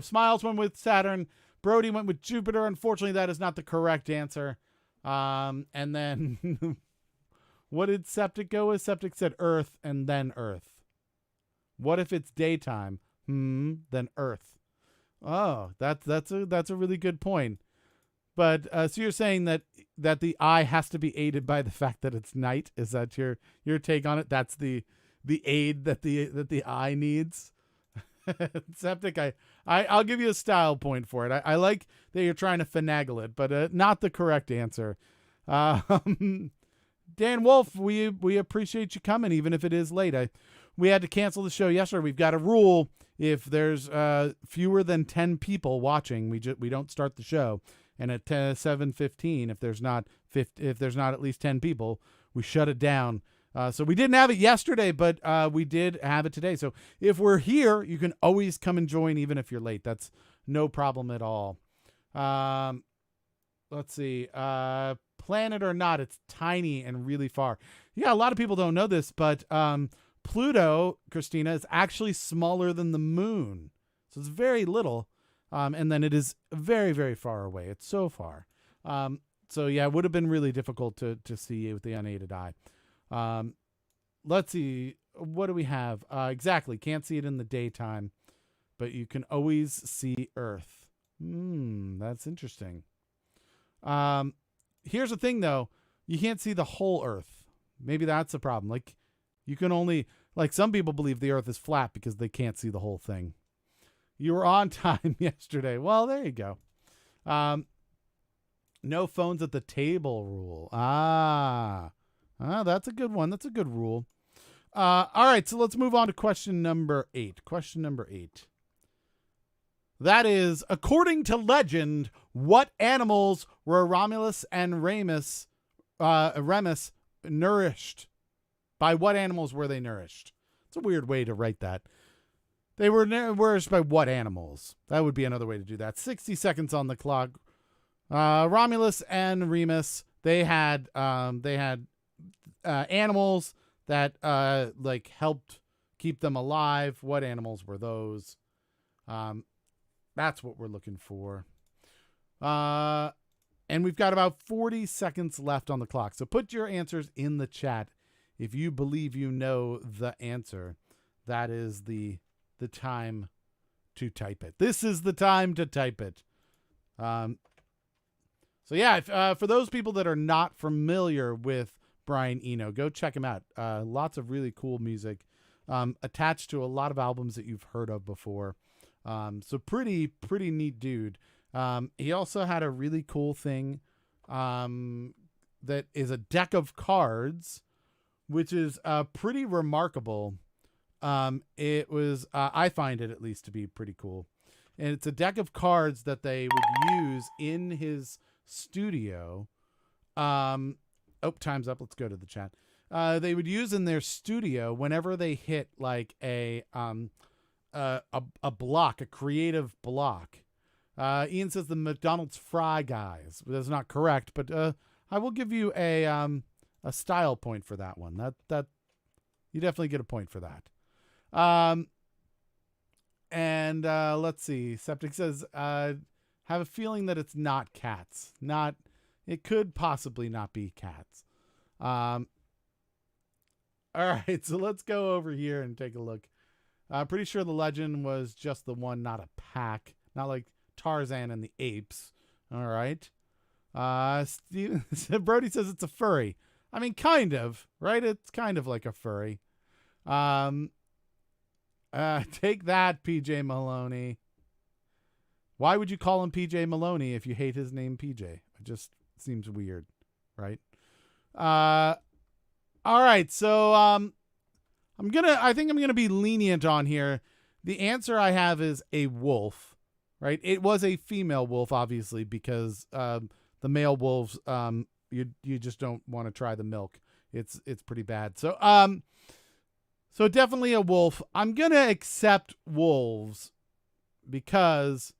Smiles went with Saturn. Brody went with Jupiter. Unfortunately, that is not the correct answer. And then what did Septic go with? Septic said Earth and then Earth. What if it's daytime? Then Earth. Oh, that's a really good point. But so you're saying that the eye has to be aided by the fact that it's night? Is that your take on it? That's the aid that the eye needs. Septic, I'll give you a style point for it. I like that you're trying to finagle it, but not the correct answer. Dan Wolf, we appreciate you coming, even if it is late. We had to cancel the show yesterday. We've got a rule: if there's fewer than 10 people watching, we don't start the show. And at 7:15, if there's not at least 10 people, we shut it down. So we didn't have it yesterday, but we did have it today. So if we're here, you can always come and join, even if you're late. That's no problem at all. Let's see. Planet or not, it's tiny and really far. Yeah, a lot of people don't know this, but Pluto, Christina, is actually smaller than the moon. So it's very little. And then it is very, very far away. It's so far. So yeah, it would have been really difficult to see with the unaided eye. Let's see. What do we have? Exactly. Can't see it in the daytime, but you can always see Earth. That's interesting. Here's the thing though. You can't see the whole Earth. Maybe that's the problem. Like you can only, like some people believe the Earth is flat because they can't see the whole thing. You were on time yesterday. Well, there you go. No phones at the table rule. That's a good one. That's a good rule. All right, so let's move on to question number 8. Question number 8. That is, according to legend, what animals were Romulus and Remus nourished? By what animals were they nourished? It's a weird way to write that. They were nourished by what animals? That would be another way to do that. 60 seconds on the clock. Romulus and Remus, they had animals that like helped keep them alive. What animals were those? That's what we're looking for. And we've got about 40 seconds left on the clock. So put your answers in the chat if you believe you know the answer. That is the time to type it. This is the time to type it. So yeah, for those people that are not familiar with Brian Eno, go check him out. Lots of really cool music attached to a lot of albums that you've heard of before. So pretty neat dude. He also had a really cool thing that is a deck of cards, which is pretty remarkable. It was, I find it at least to be pretty cool. And it's a deck of cards that they would use in his studio. Time's up. Let's go to the chat. They would use in their studio whenever they hit like a block, a creative block. Ian says the McDonald's Fry Guys. That's not correct, but I will give you a style point for that one. That you definitely get a point for that. And let's see. Septic says, have a feeling that it's not cats. It could possibly not be cats. All right, so let's go over here and take a look. Pretty sure the legend was just the one, not a pack. Not like Tarzan and the apes. All right. Brody says it's a furry. I mean, kind of, right? It's kind of like a furry. Take that, PJ Maloney. Why would you call him PJ Maloney if you hate his name PJ? It just seems weird, right? All right, so I think I'm gonna be lenient on here. The answer I have is a wolf, right? It was a female wolf, obviously, because the male wolves, you just don't want to try the milk. It's pretty bad. So so definitely a wolf. I'm going to accept wolves because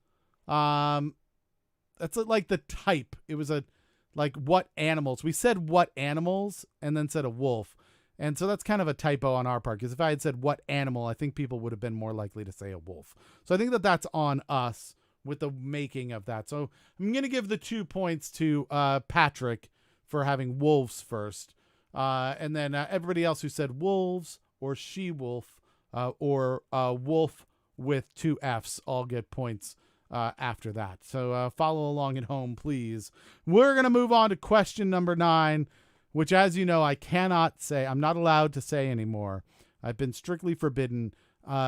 that's like the type. It was like what animals. We said what animals and then said a wolf. And so that's kind of a typo on our part, because if I had said what animal, I think people would have been more likely to say a wolf. So I think that that's on us with the making of that. So I'm going to give the 2 points to Patrick for having wolves first. And then everybody else who said wolves or she-wolf or wolf with 2 Fs all get points after that. So follow along at home, please. We're going to move on to question number 9, which, as you know, I cannot say. I'm not allowed to say anymore. I've been strictly forbidden.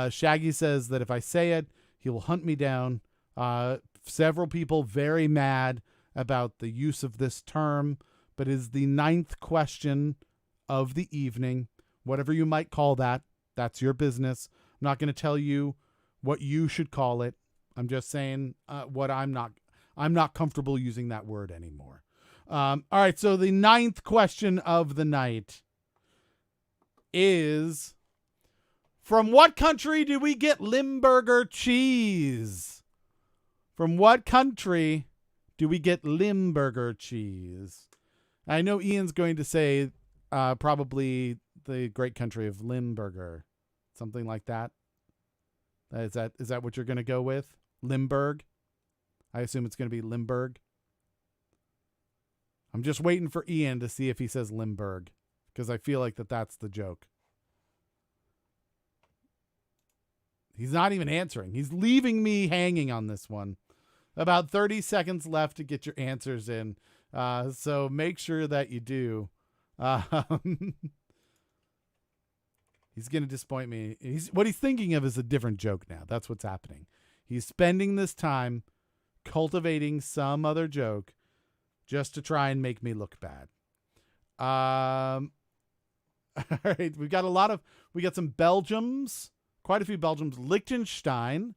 Shaggy says that if I say it, he will hunt me down. Several people very mad about the use of this term, but it is the 9th question of the evening. Whatever you might call that, that's your business. I'm not going to tell you what you should call it. I'm just saying what I'm not comfortable using that word anymore. All right, so the 9th question of the night is, from what country do we get Limburger cheese? From what country do we get Limburger cheese? I know Ian's going to say probably the great country of Limburger, something like that. Is that what you're going to go with? Limburg? I assume it's going to be Limburg. I'm just waiting for Ian to see if he says Limburg, because I feel like that's the joke. He's not even answering. He's leaving me hanging on this one. About 30 seconds left to get your answers in. So make sure that you do. He's going to disappoint me. What he's thinking of is a different joke now. That's what's happening. He's spending this time cultivating some other joke just to try and make me look bad. All right. We got some Belgiums, quite a few Belgiums. Liechtenstein.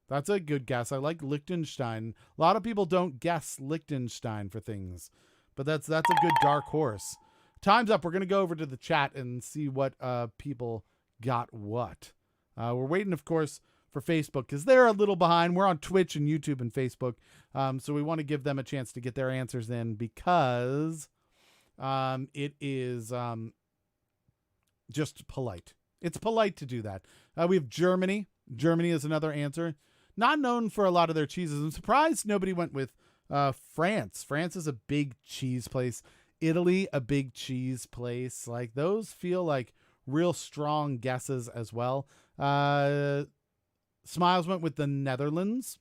That's a good guess. I like Liechtenstein. A lot of people don't guess Liechtenstein for things, but that's a good dark horse. Time's up. We're going to go over to the chat and see what people got what. We're waiting, of course, for Facebook because they're a little behind. We're on Twitch and YouTube and Facebook, so we want to give them a chance to get their answers in because it is just polite. It's polite to do that. We have Germany. Germany is another answer. Not known for a lot of their cheeses. I'm surprised nobody went with France. France is a big cheese place. Italy, a big cheese place. Like, those feel like real strong guesses as well. Smiles went with the Netherlands.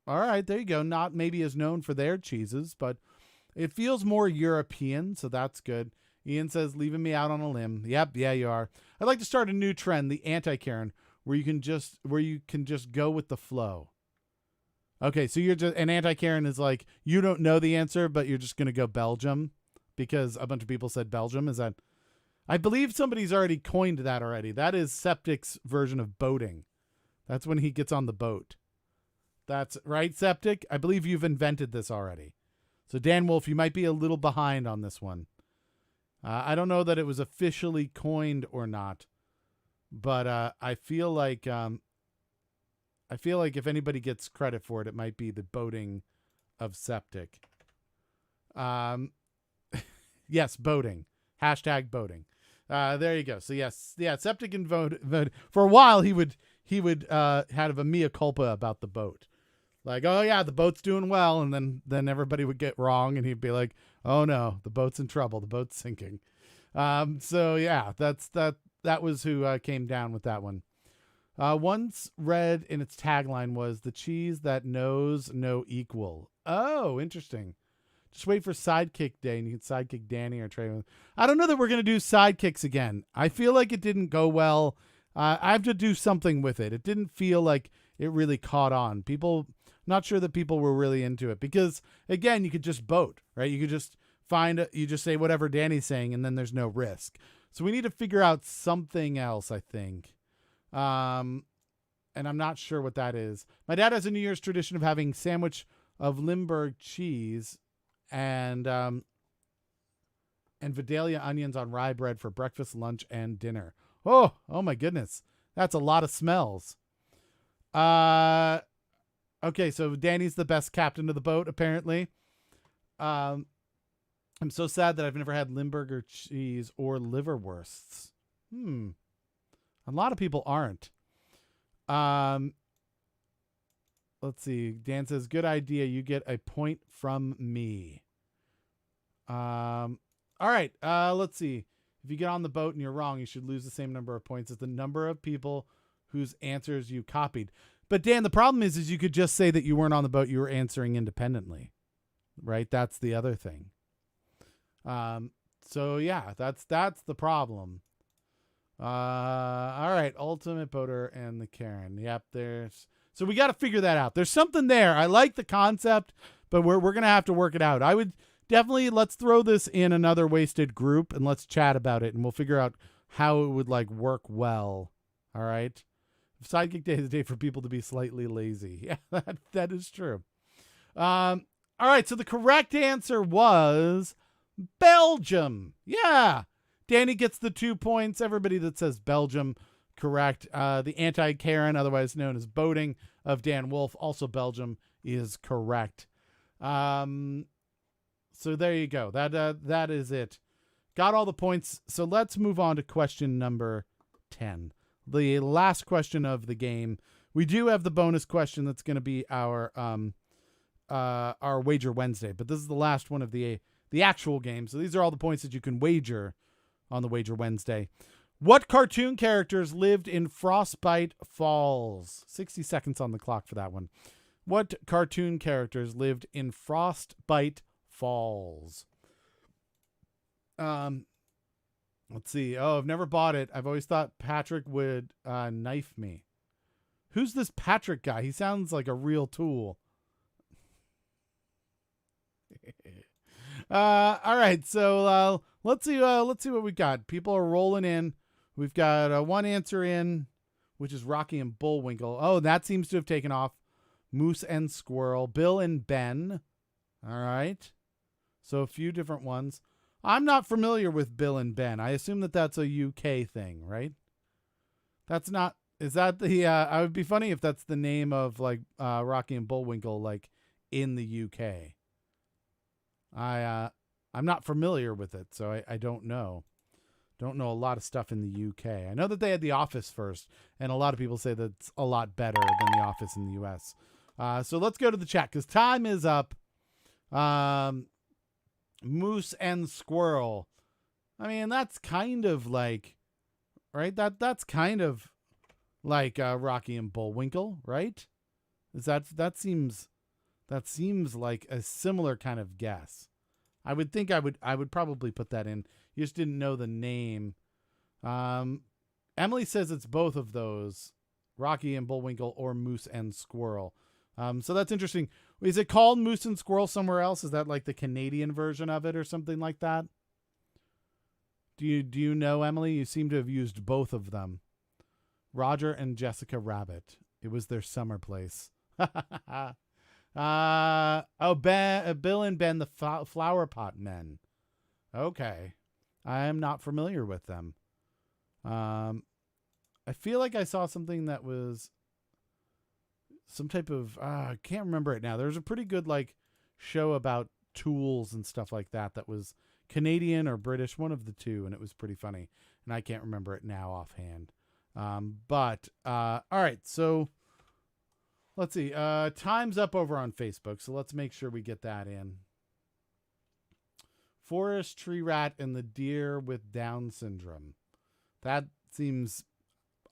All right, there you go. Not maybe as known for their cheeses, but it feels more European, so that's good. Ian says, leaving me out on a limb. Yep, yeah, you are. I'd like to start a new trend, the anti-Karen, where you can just go with the flow. Okay, so you're just an anti-Karen is like, you don't know the answer, but you're just going to go Belgium because a bunch of people said Belgium. Is that? I believe somebody's already coined that already. That is Septic's version of boating. That's when he gets on the boat. That's right, Septic? I believe you've invented this already. So Dan Wolf, you might be a little behind on this one. I don't know that it was officially coined or not, but I feel like if anybody gets credit for it, it might be the boating of Septic. Yes, boating. Hashtag boating. There you go. So yes, yeah, Septic and vote. For a while, he would have a mea culpa about the boat. Like, oh yeah, the boat's doing well, and then everybody would get wrong, and he'd be like, oh no, the boat's in trouble, the boat's sinking. So yeah, that was who came down with that one. Once read in its tagline was the cheese that knows no equal. Oh, interesting. Just wait for Sidekick Day, and you can sidekick Danny or Trey. I don't know that we're gonna do sidekicks again. I feel like it didn't go well. I have to do something with it. It didn't feel like it really caught on. Not sure that people were really into it because, again, you could just boat, right? You could just you just say whatever Danny's saying, and then there's no risk. So we need to figure out something else, I think. And I'm not sure what that is. My dad has a New Year's tradition of having sandwich of Limburg cheese and Vidalia onions on rye bread for breakfast, lunch, and dinner. Oh my goodness. That's a lot of smells. Okay, so Danny's the best captain of the boat, apparently. I'm so sad that I've never had Limburger cheese or liverwursts. A lot of people aren't. Let's see. Dan says, good idea. You get a point from me. All right. Let's see. If you get on the boat and you're wrong, you should lose the same number of points as the number of people whose answers you copied. But Dan, the problem is you could just say that you weren't on the boat. You were answering independently, right? That's the other thing. So yeah, that's the problem. All right, Ultimate Boater and the Karen. Yep, so we got to figure that out. There's something there. I like the concept, but we're gonna have to work it out. I would definitely let's throw this in another Wasted group and let's chat about it, and we'll figure out how it would like work well. All right. Sidekick Day is a day for people to be slightly lazy. Yeah, that is true. All right, so the correct answer was Belgium. Yeah. Danny gets the 2 points. Everybody that says Belgium, correct. The anti-Karen, otherwise known as boating, of Dan Wolf, also Belgium, is correct. So there you go. That is it. Got all the points. So let's move on to question number 10. The last question of the game. We do have the bonus question that's going to be our Wager Wednesday, but this is the last one of the actual game. So these are all the points that you can wager on the Wager Wednesday. What cartoon characters lived in Frostbite Falls? 60 seconds on the clock for that one. What cartoon characters lived in Frostbite Falls? Let's see. Oh, I've never bought it. I've always thought Patrick would knife me. Who's this Patrick guy? He sounds like a real tool. All right. So let's see what we got. People are rolling in. We've got one answer in, which is Rocky and Bullwinkle. Oh, that seems to have taken off. Moose and Squirrel. Bill and Ben. All right. So a few different ones. I'm not familiar with Bill and Ben. I assume that that's a UK thing, right? That's not. Is that the? I would be funny if that's the name of like Rocky and Bullwinkle, like in the UK. I'm not familiar with it, so I don't know. Don't know a lot of stuff in the UK. I know that they had The Office first, and a lot of people say that's a lot better than The Office in the US. So let's go to the chat because time is up. Moose and Squirrel. I mean, that's kind of like, right? That's kind of like Rocky and Bullwinkle, right? That seems like a similar kind of guess. I would think I would probably put that in. You just didn't know the name. Emily says it's both of those, Rocky and Bullwinkle or Moose and Squirrel. So that's interesting. Is it called Moose and Squirrel somewhere else? Is that like the Canadian version of it or something like that? Do you know, Emily? You seem to have used both of them. Roger and Jessica Rabbit. It was their summer place. Bill and Ben, the Flower Pot Men. Okay. I am not familiar with them. I feel like I saw something that was some type of, I can't remember it now. There's a pretty good like show about tools and stuff like that was Canadian or British, one of the two, and it was pretty funny. And I can't remember it now offhand. But all right, so let's see. Time's up over on Facebook, so let's make sure we get that in. Forest tree rat and the deer with Down syndrome. That seems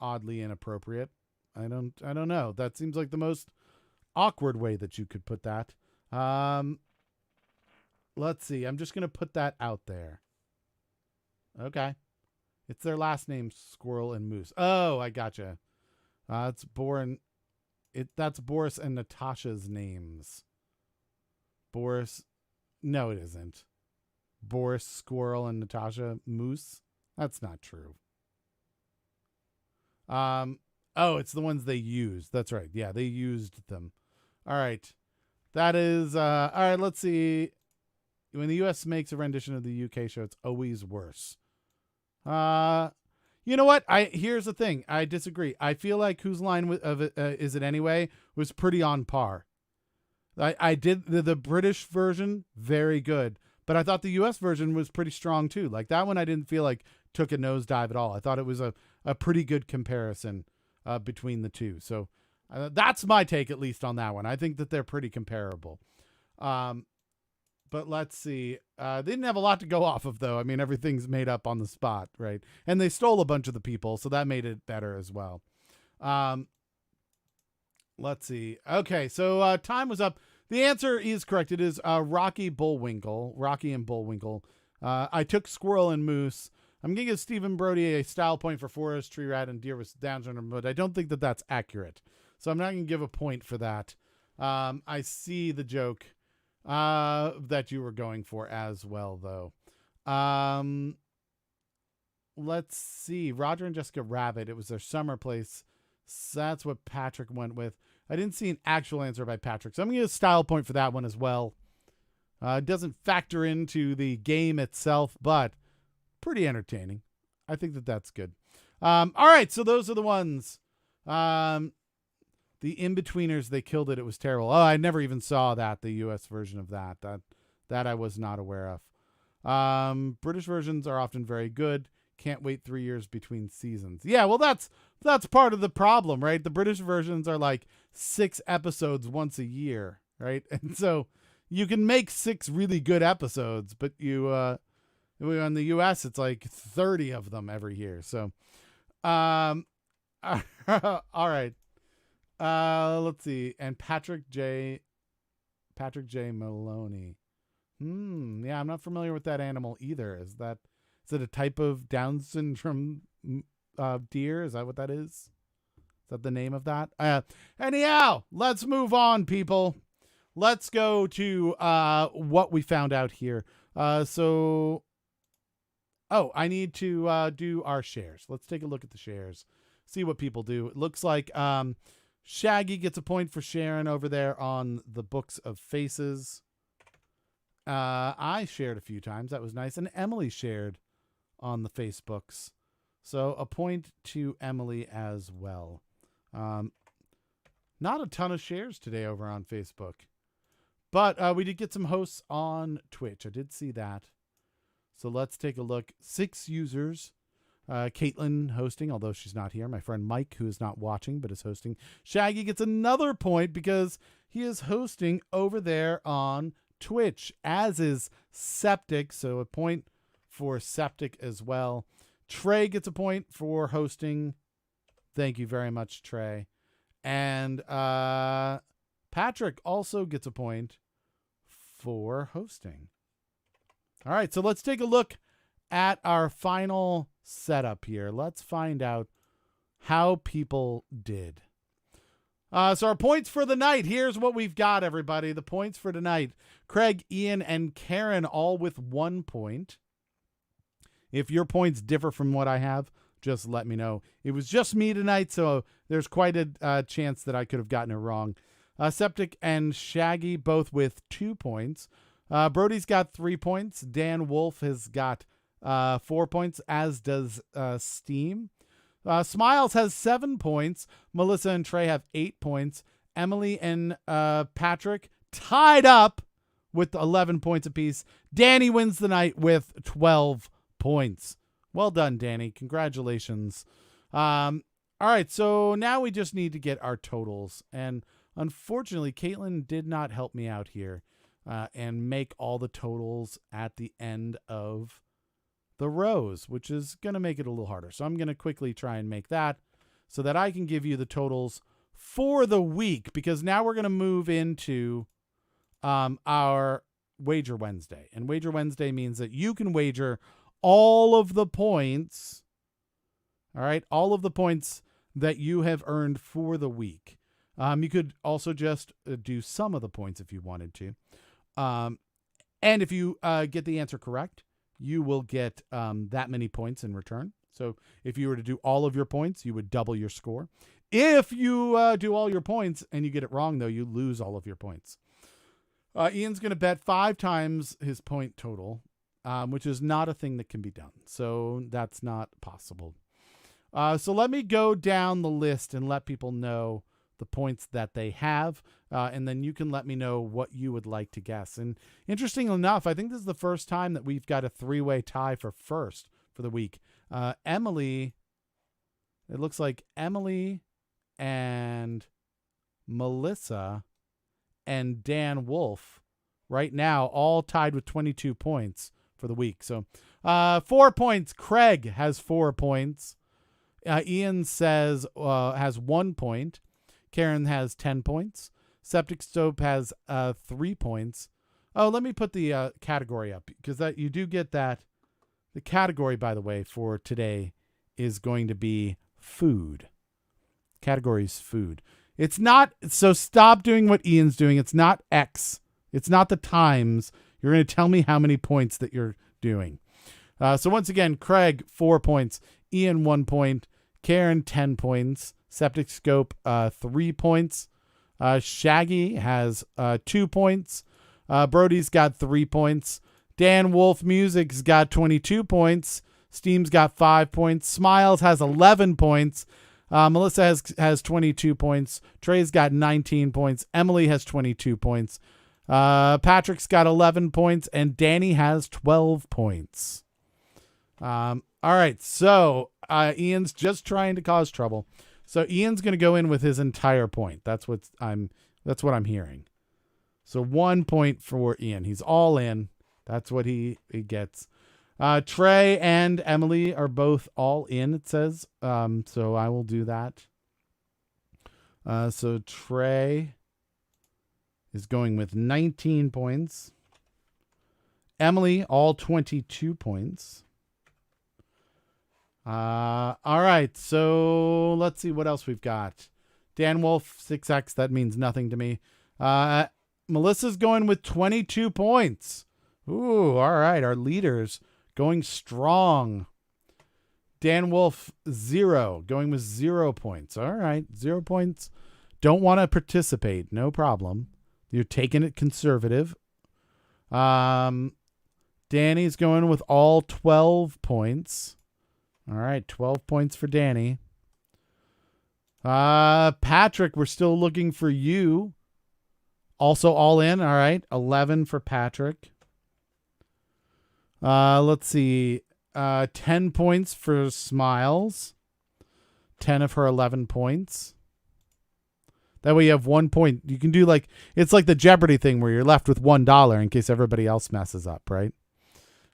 oddly inappropriate. I don't know. That seems like the most awkward way that you could put that. Let's see. I'm just going to put that out there. Okay. It's their last name, Squirrel and Moose. Oh, I gotcha. It's born. That's Boris and Natasha's names. Boris. No, it isn't. Boris, Squirrel, and Natasha, Moose. That's not true. Oh, it's the ones they used. That's right. Yeah, they used them. All right. That is, all right, let's see. When the U.S. makes a rendition of the U.K. show, it's always worse. You know what? Here's the thing. I disagree. I feel like Whose Line of it, Is It Anyway was pretty on par. I did the British version, very good. But I thought the U.S. version was pretty strong, too. Like, that one I didn't feel like took a nosedive at all. I thought it was a pretty good comparison between the two. So that's my take, at least, on that one. I think that they're pretty comparable. But let's see. They didn't have a lot to go off of, though. I mean, everything's made up on the spot, right? And they stole a bunch of the people, so that made it better as well. Let's see. Okay, so time was up. The answer is correct. It is Rocky Bullwinkle. Rocky and Bullwinkle. I took Squirrel and Moose. I'm going to give Stephen Brody a style point for Forest, Tree Rat, and Deer with Down syndrome, but I don't think that that's accurate. So I'm not going to give a point for that. I see the joke that you were going for as well, though. Let's see. Roger and Jessica Rabbit. It was their summer place. So that's what Patrick went with. I didn't see an actual answer by Patrick, so I'm going to give a style point for that one as well. It doesn't factor into the game itself, but pretty entertaining. I think that that's good. All right, so those are the ones. The In-Betweeners, they killed it. It was terrible. Oh, I never even saw that, the U.S. version of that. That I was not aware of. British versions are often very good. Can't wait 3 years between seasons. Yeah, well, that's part of the problem, right? The British versions are like 6 episodes once a year, right? And so you can make 6 really good episodes, but you in the US it's like 30 of them every year. So all right. Let's see. And Patrick J. Maloney. Yeah, I'm not familiar with that animal either. Is it a type of Down syndrome deer? Is that what that is? Is that the name of that? Anyhow, let's move on, people. Let's go to what we found out here. I need to do our shares. Let's take a look at the shares. See what people do. It looks like Shaggy gets a point for sharing over there on the Books of Faces. I shared a few times. That was nice. And Emily shared on the Facebooks. So a point to Emily as well. Not a ton of shares today over on Facebook. But we did get some hosts on Twitch. I did see that. So let's take a look. 6 users. Caitlin hosting, although she's not here. My friend Mike, who is not watching but is hosting. Shaggy gets another point because he is hosting over there on Twitch, as is Septic. So a point for Septic as well. Trey gets a point for hosting. Thank you very much, Trey. And Patrick also gets a point for hosting. All right, so let's take a look at our final setup here. Let's find out how people did. So our points for the night. Here's what we've got, everybody. The points for tonight. Craig, Ian, and Karen all with 1 point. If your points differ from what I have, just let me know. It was just me tonight, so there's quite a chance that I could have gotten it wrong. Septic and Shaggy both with 2 points. Brody's got 3 points. Dan Wolf has got 4 points, as does Steam. Smiles has 7 points. Melissa and Trey have 8 points. Emily and Patrick tied up with 11 points apiece. Danny wins the night with 12 points. Well done, Danny. Congratulations. All right, so now we just need to get our totals. And unfortunately, Caitlin did not help me out here and make all the totals at the end of the rows, which is going to make it a little harder. So I'm going to quickly try and make that so that I can give you the totals for the week, because now we're going to move into our Wager Wednesday. And Wager Wednesday means that you can wager all of the points, all right, all of the points that you have earned for the week. You could also just do some of the points if you wanted to. And if you get the answer correct, you will get that many points in return. So if you were to do all of your points, you would double your score. If you do all your points and you get it wrong, though, you lose all of your points. Ian's going to bet 5 times his point total, which is not a thing that can be done. So that's not possible. So let me go down the list and let people know the points that they have, and then you can let me know what you would like to guess. And interestingly enough, I think this is the first time that we've got a 3-way tie for first for the week. Emily, it looks like Emily and Melissa and Dan Wolf right now all tied with 22 points for the week. So 4 points. Craig has 4 points. Ian says has 1 point. Karen has 10 points. Septic Scope has 3 points. Oh, let me put the category up because that you do get that. The category, by the way, for today is going to be food. Category is food. It's not, so stop doing what Ian's doing. It's not X. It's not the times. You're going to tell me how many points that you're doing. So once again, Craig, 4 points. Ian, 1 point. Karen, 10 points. Septic Scope, 3 points. Shaggy has 2 points. Brody's got 3 points. Dan Wolf Music's got 22 points. Steam's got 5 points. Smiles has 11 points. Melissa has 22 points. Trey's got 19 points. Emily has 22 points. Patrick's got 11 points. And Danny has 12 points. All right. So Ian's just trying to cause trouble. So Ian's going to go in with his entire point. That's what I'm hearing. So 1 point for Ian. He's all in. That's what he gets. Trey and Emily are both all in, it says. So I will do that. So Trey is going with 19 points. Emily, all 22 points. All right. So let's see what else we've got. Dan Wolf, 6X. That means nothing to me. Melissa's going with 22 points. Ooh, all right. Our leaders going strong. Dan Wolf, 0. Going with 0 points. All right. 0 points. Don't want to participate. No problem. You're taking it conservative. Danny's going with all 12 points. All right. 12 points for Danny. Patrick, we're still looking for you. Also all in. All right. 11 for Patrick. Let's see. 10 points for Smiles. 10 of her 11 points. That way you have 1 point. You can do it's like the Jeopardy thing where you're left with $1 in case everybody else messes up, right?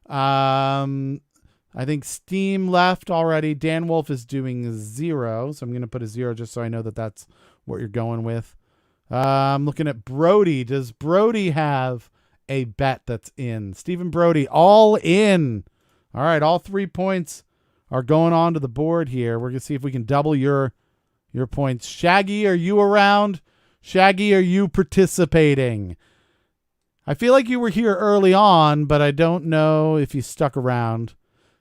I think Steam left already. Dan Wolf is doing 0. So I'm going to put a 0 just so I know that that's what you're going with. I'm looking at Brody. Does Brody have a bet that's in? Stephen Brody, all in. All right, all 3 points are going on to the board here. We're going to see if we can double your points. Shaggy, are you around? Shaggy, are you participating? I feel like you were here early on, but I don't know if you stuck around.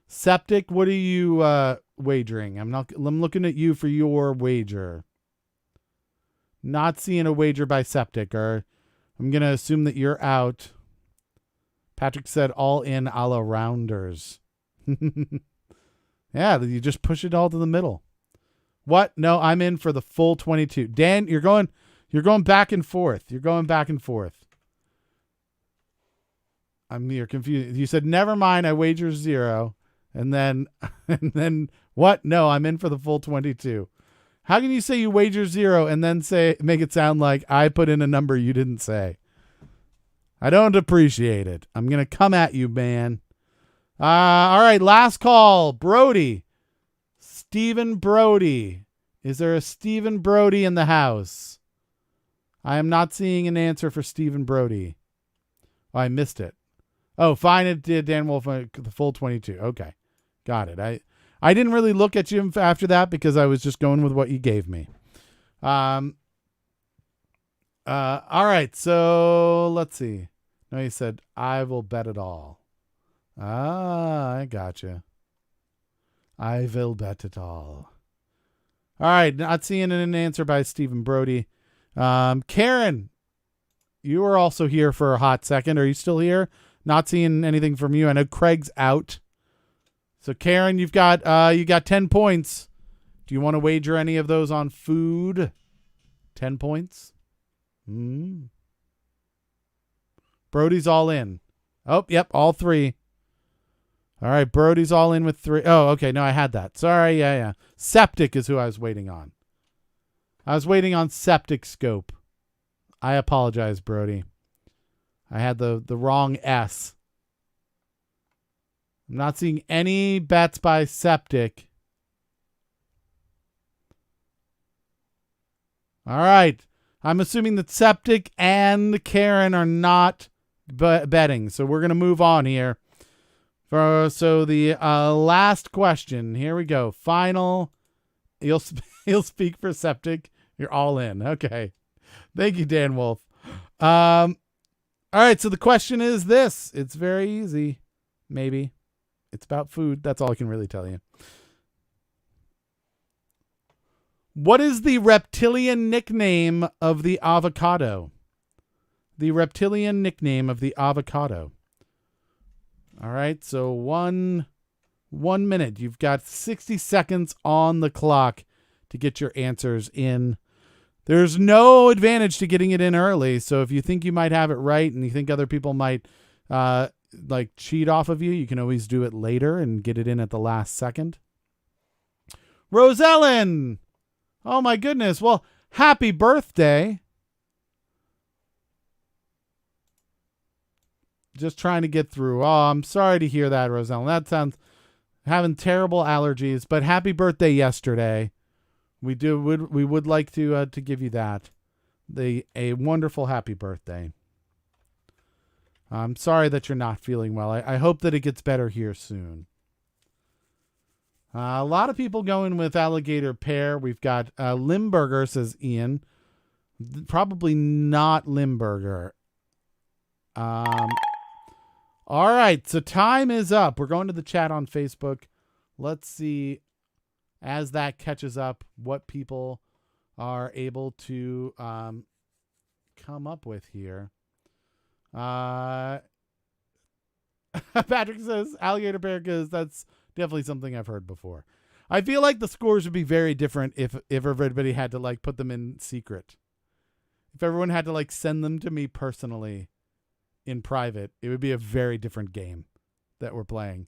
Septic, what are you wagering? I'm looking at you for your wager. Not seeing a wager by Septic, or I'm going to assume that you're out. Patrick said all in a la rounders. Yeah, you just push it all to the middle. What? No, I'm in for the full 22. Dan, you're going back and forth. You're going back and forth. You're confused. You said, never mind, I wager 0. And then what? No, I'm in for the full 22. How can you say you wager 0 and then make it sound like I put in a number you didn't say? I don't appreciate it. I'm going to come at you, man. All right, last call. Brody. Stephen Brody. Is there a Stephen Brody in the house? I am not seeing an answer for Stephen Brody. Oh, I missed it. Oh, fine. It did. Dan Wolf, the full 22. Okay. Got it. I didn't really look at you after that because I was just going with what you gave me. All right. So let's see. No, you said, I will bet it all. I gotcha. I will bet it all. All right. Not seeing an answer by Stephen Brody. Karen, you were also here for a hot second. Are you still here? Not seeing anything from you. I know Craig's out. So Karen, you got 10 points. Do you want to wager any of those on food? 10 points. Brody's all in. Oh, yep, all 3. All right, Brody's all in with 3. Oh, okay, no, I had that. Sorry, yeah. Septic is who I was waiting on. I was waiting on Septic Scope. I apologize, Brody. I had the wrong S. I'm not seeing any bets by Septic. All right. I'm assuming that Septic and Karen are not betting, so we're going to move on here. So the last question. Here we go. Final. You'll speak for Septic. You're all in. Okay. Thank you, Dan Wolf. All right. So the question is this. It's very easy. Maybe. It's about food. That's all I can really tell you. What is the reptilian nickname of the avocado? The reptilian nickname of the avocado. All right, so one minute. You've got 60 seconds on the clock to get your answers in. There's no advantage to getting it in early, so if you think you might have it right and you think other people might cheat off of you, you can always do it later and get it in at the last second. Rosellen! Oh my goodness. Well, happy birthday. Just trying to get through. Oh, I'm sorry to hear that, Roselle. That sounds having terrible allergies, but happy birthday yesterday. We would like to give you that. A wonderful happy birthday. I'm sorry that you're not feeling well. I hope that it gets better here soon. A lot of people going with alligator pear. We've got Limburger, says Ian. Probably not Limburger. All right, so time is up. We're going to the chat on Facebook. Let's see, as that catches up, what people are able to come up with here. Patrick says alligator pear because that's definitely something I've heard before. I feel like the scores would be very different if everybody had to put them in secret. If everyone had to send them to me personally in private, it would be a very different game that we're playing.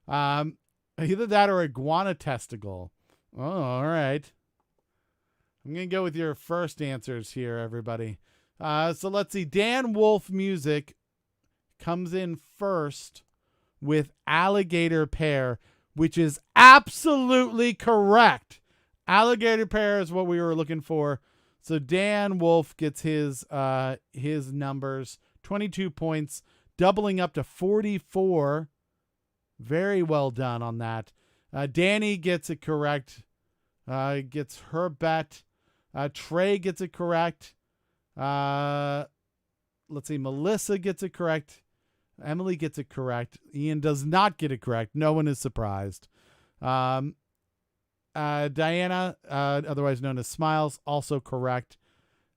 Either that or iguana testicle. Oh, all right. I'm going to go with your first answers here, everybody. So let's see. Dan Wolf Music comes in first with alligator pear, which is absolutely correct. Alligator pear is what we were looking for. So Dan Wolf gets his numbers, 22 points, doubling up to 44. Very well done on that. Danny gets it correct. Gets her bet. Trey gets it correct. Let's see. Melissa gets it correct. Emily gets it correct. Ian does not get it correct. No one is surprised. Diana, otherwise known as Smiles, also correct.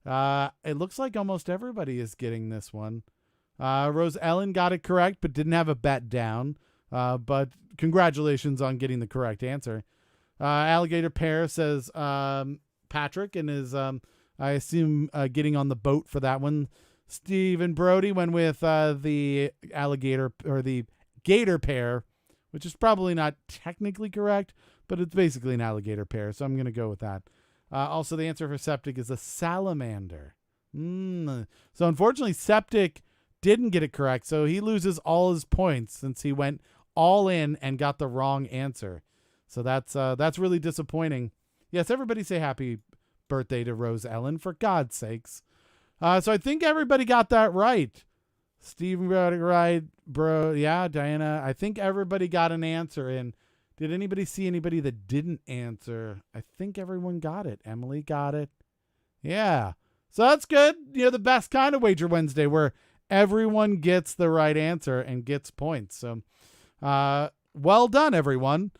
It looks like almost everybody is getting this one. Rose Ellen got it correct, but didn't have a bet down. But congratulations on getting the correct answer. Alligator Pear says Patrick and is, I assume, getting on the boat for that one. Stephen Brody went with the alligator or the gator pear, which is probably not technically correct, but it's basically an alligator pear, so I'm going to go with that. Also, the answer for Septic is a salamander. So unfortunately, Septic didn't get it correct, so he loses all his points since he went all in and got the wrong answer. So that's really disappointing. Yes, everybody say happy birthday to Rose Ellen, for God's sakes. So I think everybody got that right. Steve got it right, bro. Yeah, Diana. I think everybody got an answer in. Did anybody see anybody that didn't answer? I think everyone got it. Emily got it. Yeah. So that's good. You know, the best kind of Wager Wednesday where everyone gets the right answer and gets points. So well done, everyone.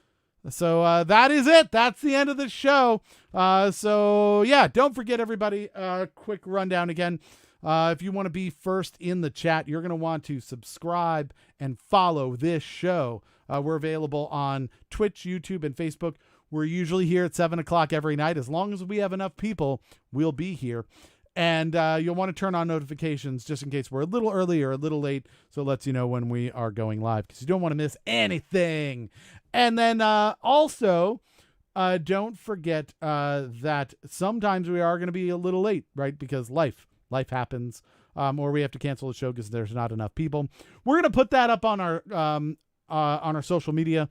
So that is it. That's the end of the show. So yeah, don't forget, everybody, quick rundown again. If you want to be first in the chat, you're going to want to subscribe and follow this show. We're available on Twitch, YouTube, and Facebook. We're usually here at 7 o'clock every night. As long as we have enough people, we'll be here. And you'll want to turn on notifications just in case we're a little early or a little late, so it lets you know when we are going live, because you don't want to miss anything. And then also, don't forget that sometimes we are going to be a little late, right? Because life happens, or we have to cancel the show because there's not enough people. We're going to put that up on our social media.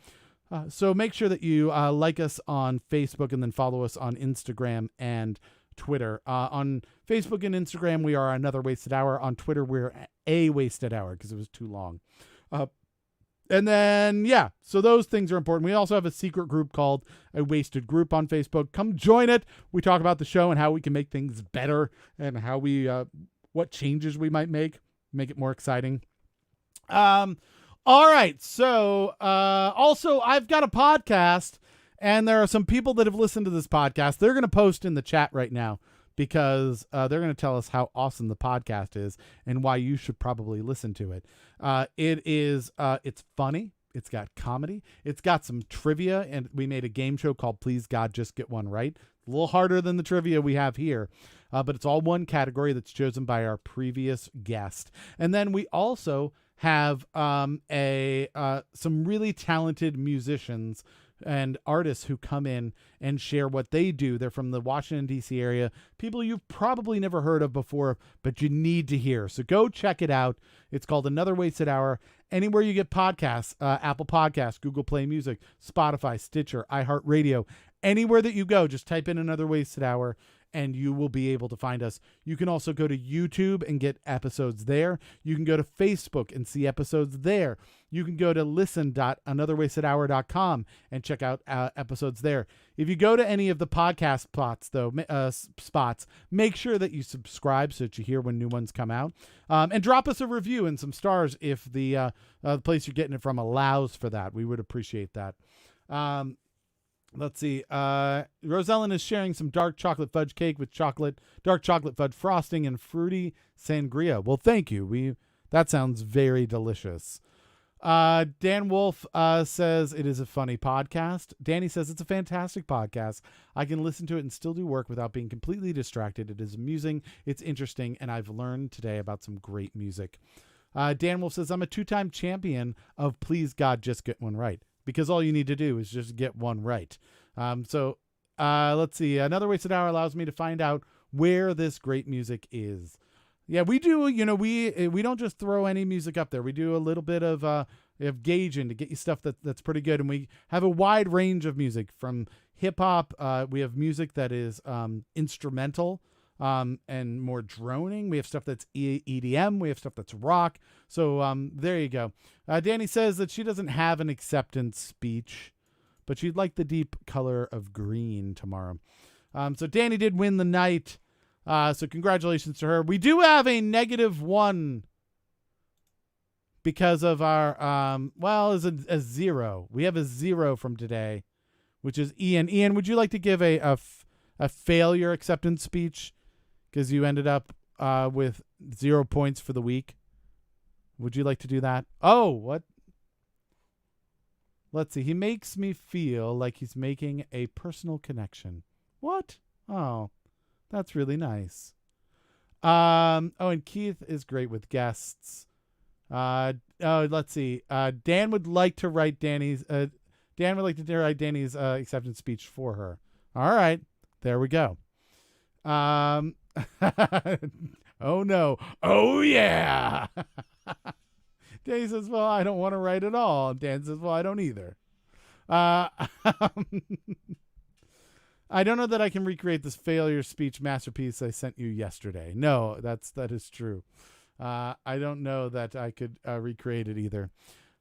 So make sure that you like us on Facebook and then follow us on Instagram and Twitter. On Facebook and Instagram, we are Another Wasted Hour. On Twitter, we're A Wasted Hour because it was too long. And then, yeah, so those things are important. We also have a secret group called A Wasted Group on Facebook. Come join it. We talk about the show and how we can make things better and how we, what changes we might make it more exciting. All right. So, also, I've got a podcast, and there are some people that have listened to this podcast. They're going to post in the chat right now because they're going to tell us how awesome the podcast is and why you should probably listen to it. It's funny. It's got comedy. It's got some trivia, and we made a game show called Please God Just Get One Right. A little harder than the trivia we have here, but it's all one category that's chosen by our previous guest. And then we also have some really talented musicians and artists who come in and share what they do. They're from the Washington, D.C. area, people you've probably never heard of before, but you need to hear. So go check it out. It's called Another Wasted Hour. Anywhere you get podcasts, Apple Podcasts, Google Play Music, Spotify, Stitcher, iHeartRadio, anywhere that you go, just type in Another Wasted Hour and you will be able to find us. You can also go to YouTube and get episodes there. You can go to Facebook and see episodes there. You can go to listen.anotherwastedhour.com and check out episodes there. If you go to any of the podcast spots, make sure that you subscribe so that you hear when new ones come out. And drop us a review and some stars if the place you're getting it from allows for that. We would appreciate that. Let's see. Rosellen is sharing some dark chocolate fudge cake with dark chocolate fudge frosting and fruity sangria. Well, thank you. That sounds very delicious. Dan Wolf says it is a funny podcast. Danny says it's a fantastic podcast. I can listen to it and still do work without being completely distracted. It is amusing. It's interesting. And I've learned today about some great music. Dan Wolf says, I'm a 2-time champion of Please God Just Get One Right. Because all you need to do is just get one right. So let's see. Another Wasted Hour allows me to find out where this great music is. Yeah, we do. We don't just throw any music up there. We do a little bit of gauging to get you stuff that's pretty good. And we have a wide range of music from hip hop. We have music that is instrumental and more droning. We have stuff that's EDM. We have stuff that's rock. So there you go. Danny says that she doesn't have an acceptance speech, but she'd like the deep color of green tomorrow. So Danny did win the night. So congratulations to her. We do have a -1 because of our, is a 0. We have a 0 from today, which is Ian. Ian, would you like to give a failure acceptance speech? Because you ended up with 0 points for the week. Would you like to do that? Oh, what? Let's see. He makes me feel like he's making a personal connection. What? Oh, that's really nice. And Keith is great with guests. Let's see. Dan would like to write Danny's acceptance speech for her. All right. There we go. Oh no. Oh yeah. Danny says, well, I don't want to write at all. Dan says, well, I don't either. I don't know that I can recreate this failure speech masterpiece I sent you yesterday. No, that is true. I don't know that I could recreate it either.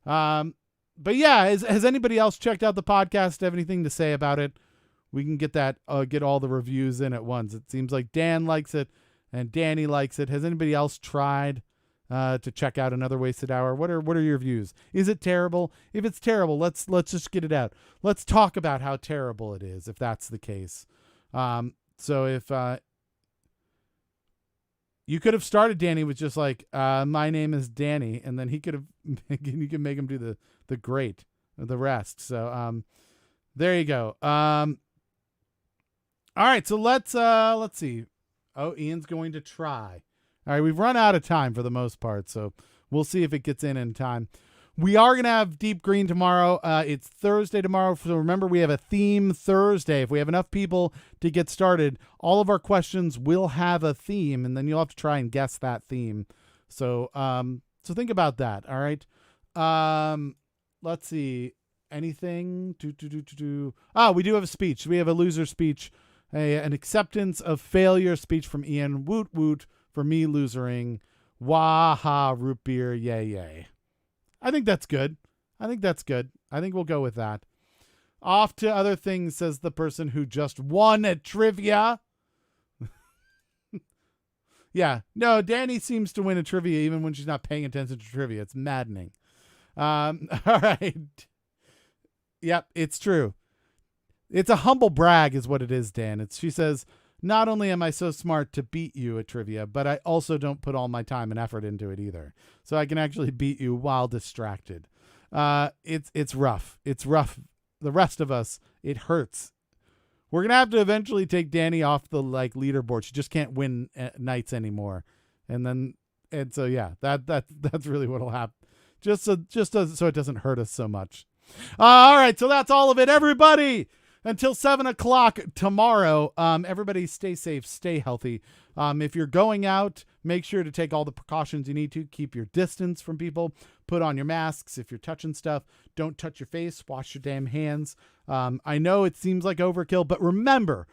But yeah, has anybody else checked out the podcast? Have anything to say about it? We can get all the reviews in at once. It seems like Dan likes it and Danny likes it. Has anybody else tried to check out Another Wasted Hour? What are your views? Is it terrible? If it's terrible, let's just get it out. Let's talk about how terrible it is, if that's the case. So if you could have started Danny with just like, my name is Danny, and then you can make him do the great, the rest. So there you go. All right, so let's see. Oh, Ian's going to try. All right, we've run out of time for the most part, so we'll see if it gets in time. We are going to have Deep Green tomorrow. It's Thursday tomorrow, so remember we have a theme Thursday. If we have enough people to get started, all of our questions will have a theme, and then you'll have to try and guess that theme. So so think about that, all right? Let's see. Anything? We do have a speech. We have a loser speech An acceptance of failure speech from Ian. Woot woot for me losering. Waha root beer. Yay yay. I think that's good. I think we'll go with that. Off to other things, says the person who just won at trivia. Yeah. No, Danny seems to win at trivia even when she's not paying attention to trivia. It's maddening. All right. Yep, it's true. It's a humble brag is what it is, Dan. She says, not only am I so smart to beat you at trivia, but I also don't put all my time and effort into it either. So I can actually beat you while distracted. It's rough. It's rough. The rest of us, it hurts. We're going to have to eventually take Danny off the leaderboard. She just can't win nights anymore. And so yeah, that's really what'll happen. Just so it doesn't hurt us so much. All right, so that's all of it, everybody. Until 7 o'clock tomorrow, everybody stay safe, stay healthy. If you're going out, make sure to take all the precautions you need to. Keep your distance from people. Put on your masks. If you're touching stuff, don't touch your face. Wash your damn hands. I know it seems like overkill, but remember,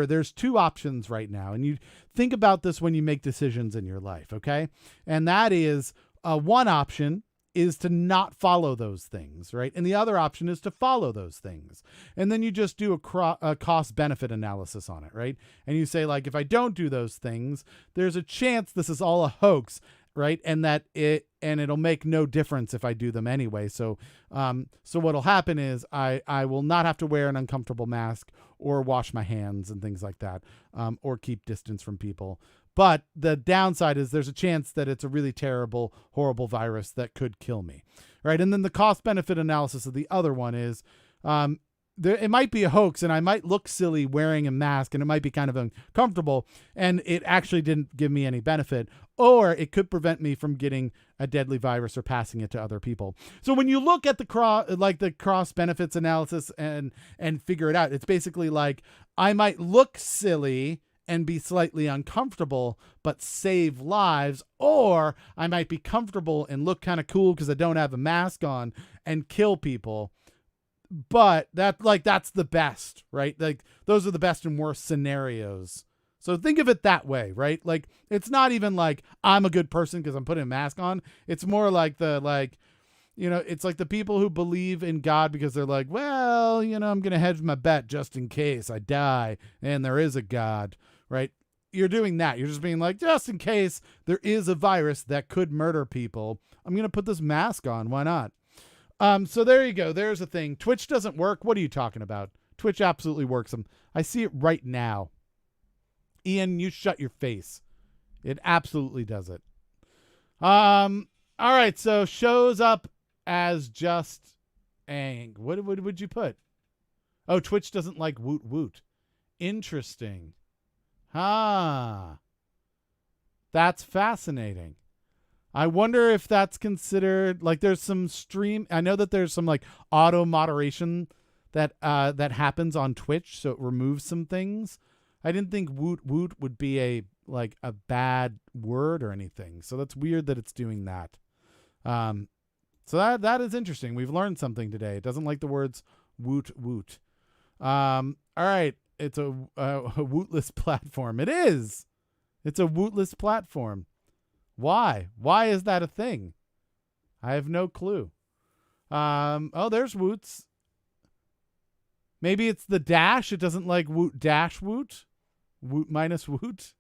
there's two options right now. And you think about this when you make decisions in your life, okay? And that is one option is to not follow those things, right? And the other option is to follow those things. And then you just do a cost-benefit analysis on it, right? And you say, if I don't do those things, there's a chance this is all a hoax, right? And it'll make no difference if I do them anyway. So what'll happen is I will not have to wear an uncomfortable mask or wash my hands and things like that, or keep distance from people. But the downside is there's a chance that it's a really terrible, horrible virus that could kill me, right? And then the cost-benefit analysis of the other one is it might be a hoax, and I might look silly wearing a mask, and it might be kind of uncomfortable, and it actually didn't give me any benefit, or it could prevent me from getting a deadly virus or passing it to other people. So when you look at the cost-benefits analysis and figure it out, it's basically I might look silly and be slightly uncomfortable, but save lives, or I might be comfortable and look kind of cool because I don't have a mask on and kill people. But that's the best, right? Those are the best and worst scenarios. So think of it that way, right? It's not even I'm a good person because I'm putting a mask on. It's more it's the people who believe in God because they're well, I'm going to hedge my bet just in case I die and there is a God, right? You're doing that. You're just being just in case there is a virus that could murder people, I'm going to put this mask on. Why not? So there you go. There's a thing. Twitch doesn't work. What are you talking about? Twitch absolutely works. I see it right now. Ian, you shut your face. It absolutely does it. All right. So shows up as just what would you put? Oh, Twitch doesn't like woot woot. Interesting. That's fascinating. I wonder if that's considered there's some stream. I know that there's some auto moderation that happens on Twitch, so it removes some things. I didn't think woot woot would be a bad word or anything. So that's weird that it's doing that. So that is interesting. We've learned something today. It doesn't like the words woot woot. All right. It's a wootless platform. It is. It's a wootless platform. Why? Why is that a thing? I have no clue. Oh, there's woots. Maybe it's the dash. It doesn't like woot dash woot. Woot minus woot.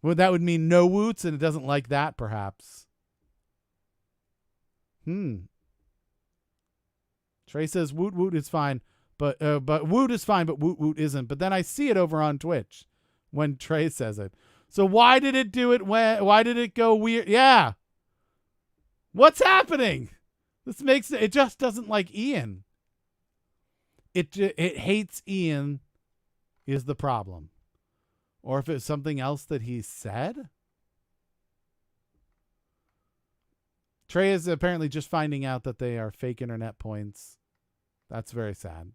Well, that would mean no woots, and it doesn't like that, perhaps. Trey says woot woot is fine, but woot is fine, but woot woot isn't. But then I see it over on Twitch when Trey says it. So why did it do it why did it go weird? Yeah. What's happening? It just doesn't like Ian. It hates Ian is the problem. Or if it's something else that he said. Trey is apparently just finding out that they are fake internet points. That's very sad.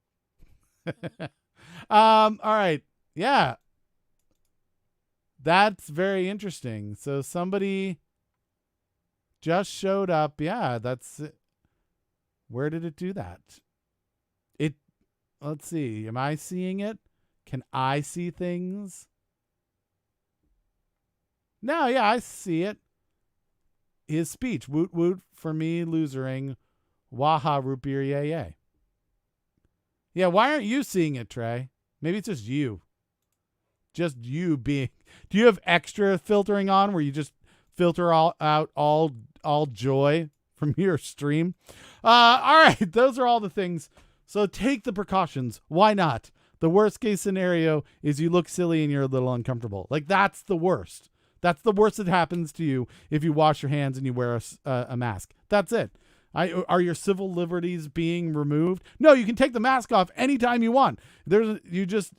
All right. Yeah. That's very interesting. So somebody just showed up. Yeah, that's it. Where did it do that? Let's see. Am I seeing it? Can I see things? No, yeah, I see it. His speech. Woot woot for me losering. Waha root beer yay yay. Yeah, why aren't you seeing it, Trey? Maybe it's just you. Just you being. Do you have extra filtering on where you just filter all joy from your stream? All right, those are all the things. So take the precautions. Why not? The worst case scenario is you look silly and you're a little uncomfortable. Like, that's the worst. That's the worst that happens to you if you wash your hands and you wear a mask. That's it. Are your civil liberties being removed? No, you can take the mask off anytime you want. You just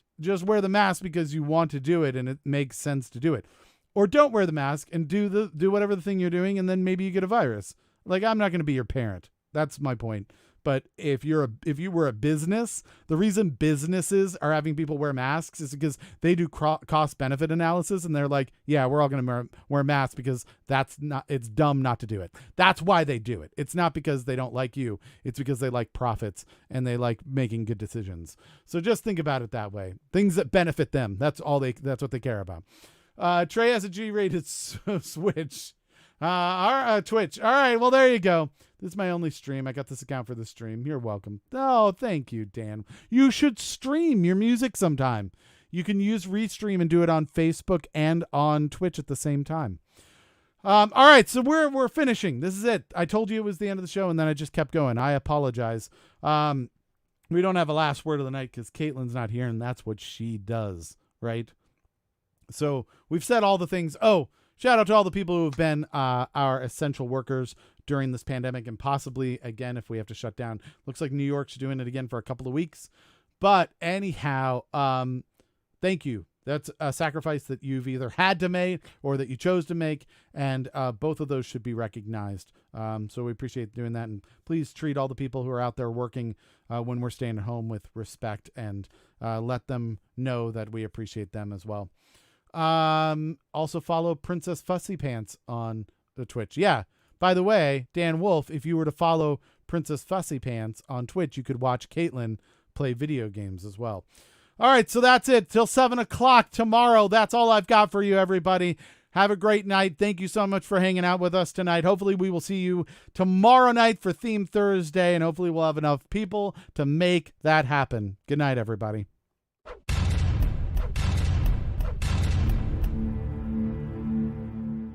wear the mask because you want to do it and it makes sense to do it. Or don't wear the mask and do whatever the thing you're doing, and then maybe you get a virus. Like, I'm not going to be your parent. That's my point. But if you were a business, the reason businesses are having people wear masks is because they do cost benefit analysis, and they're like, yeah, we're all going to wear masks because it's dumb not to do it. That's why they do it. It's not because they don't like you. It's because they like profits and they like making good decisions. So just think about it that way. Things that benefit them. That's what they care about. Trey has a G-rated Switch. Twitch. All right, well, there you go. This is my only stream. I got this account for the stream. You're welcome. Oh, thank you, Dan. You should stream your music sometime. You can use Restream and do it on Facebook and on Twitch at the same time. All right, so we're finishing. This is it. I told you it was the end of the show, and then I just kept going. I apologize. We don't have a last word of the night because Caitlin's not here, and that's what she does, right? So we've said all the things. Oh, shout out to all the people who have been our essential workers during this pandemic, and possibly again if we have to shut down. Looks like New York's doing it again for a couple of weeks. But anyhow, thank you. That's a sacrifice that you've either had to make or that you chose to make, and both of those should be recognized. So we appreciate doing that, and please treat all the people who are out there working when we're staying at home with respect, and let them know that we appreciate them as well. Also follow Princess Fussy Pants on the Twitch. Yeah. By the way, Dan Wolf, if you were to follow Princess Fussy Pants on Twitch, you could watch Caitlin play video games as well. All right, so that's it. Till 7 o'clock tomorrow. That's all I've got for you, everybody. Have a great night. Thank you so much for hanging out with us tonight. Hopefully we will see you tomorrow night for Theme Thursday, and hopefully we'll have enough people to make that happen. Good night, everybody.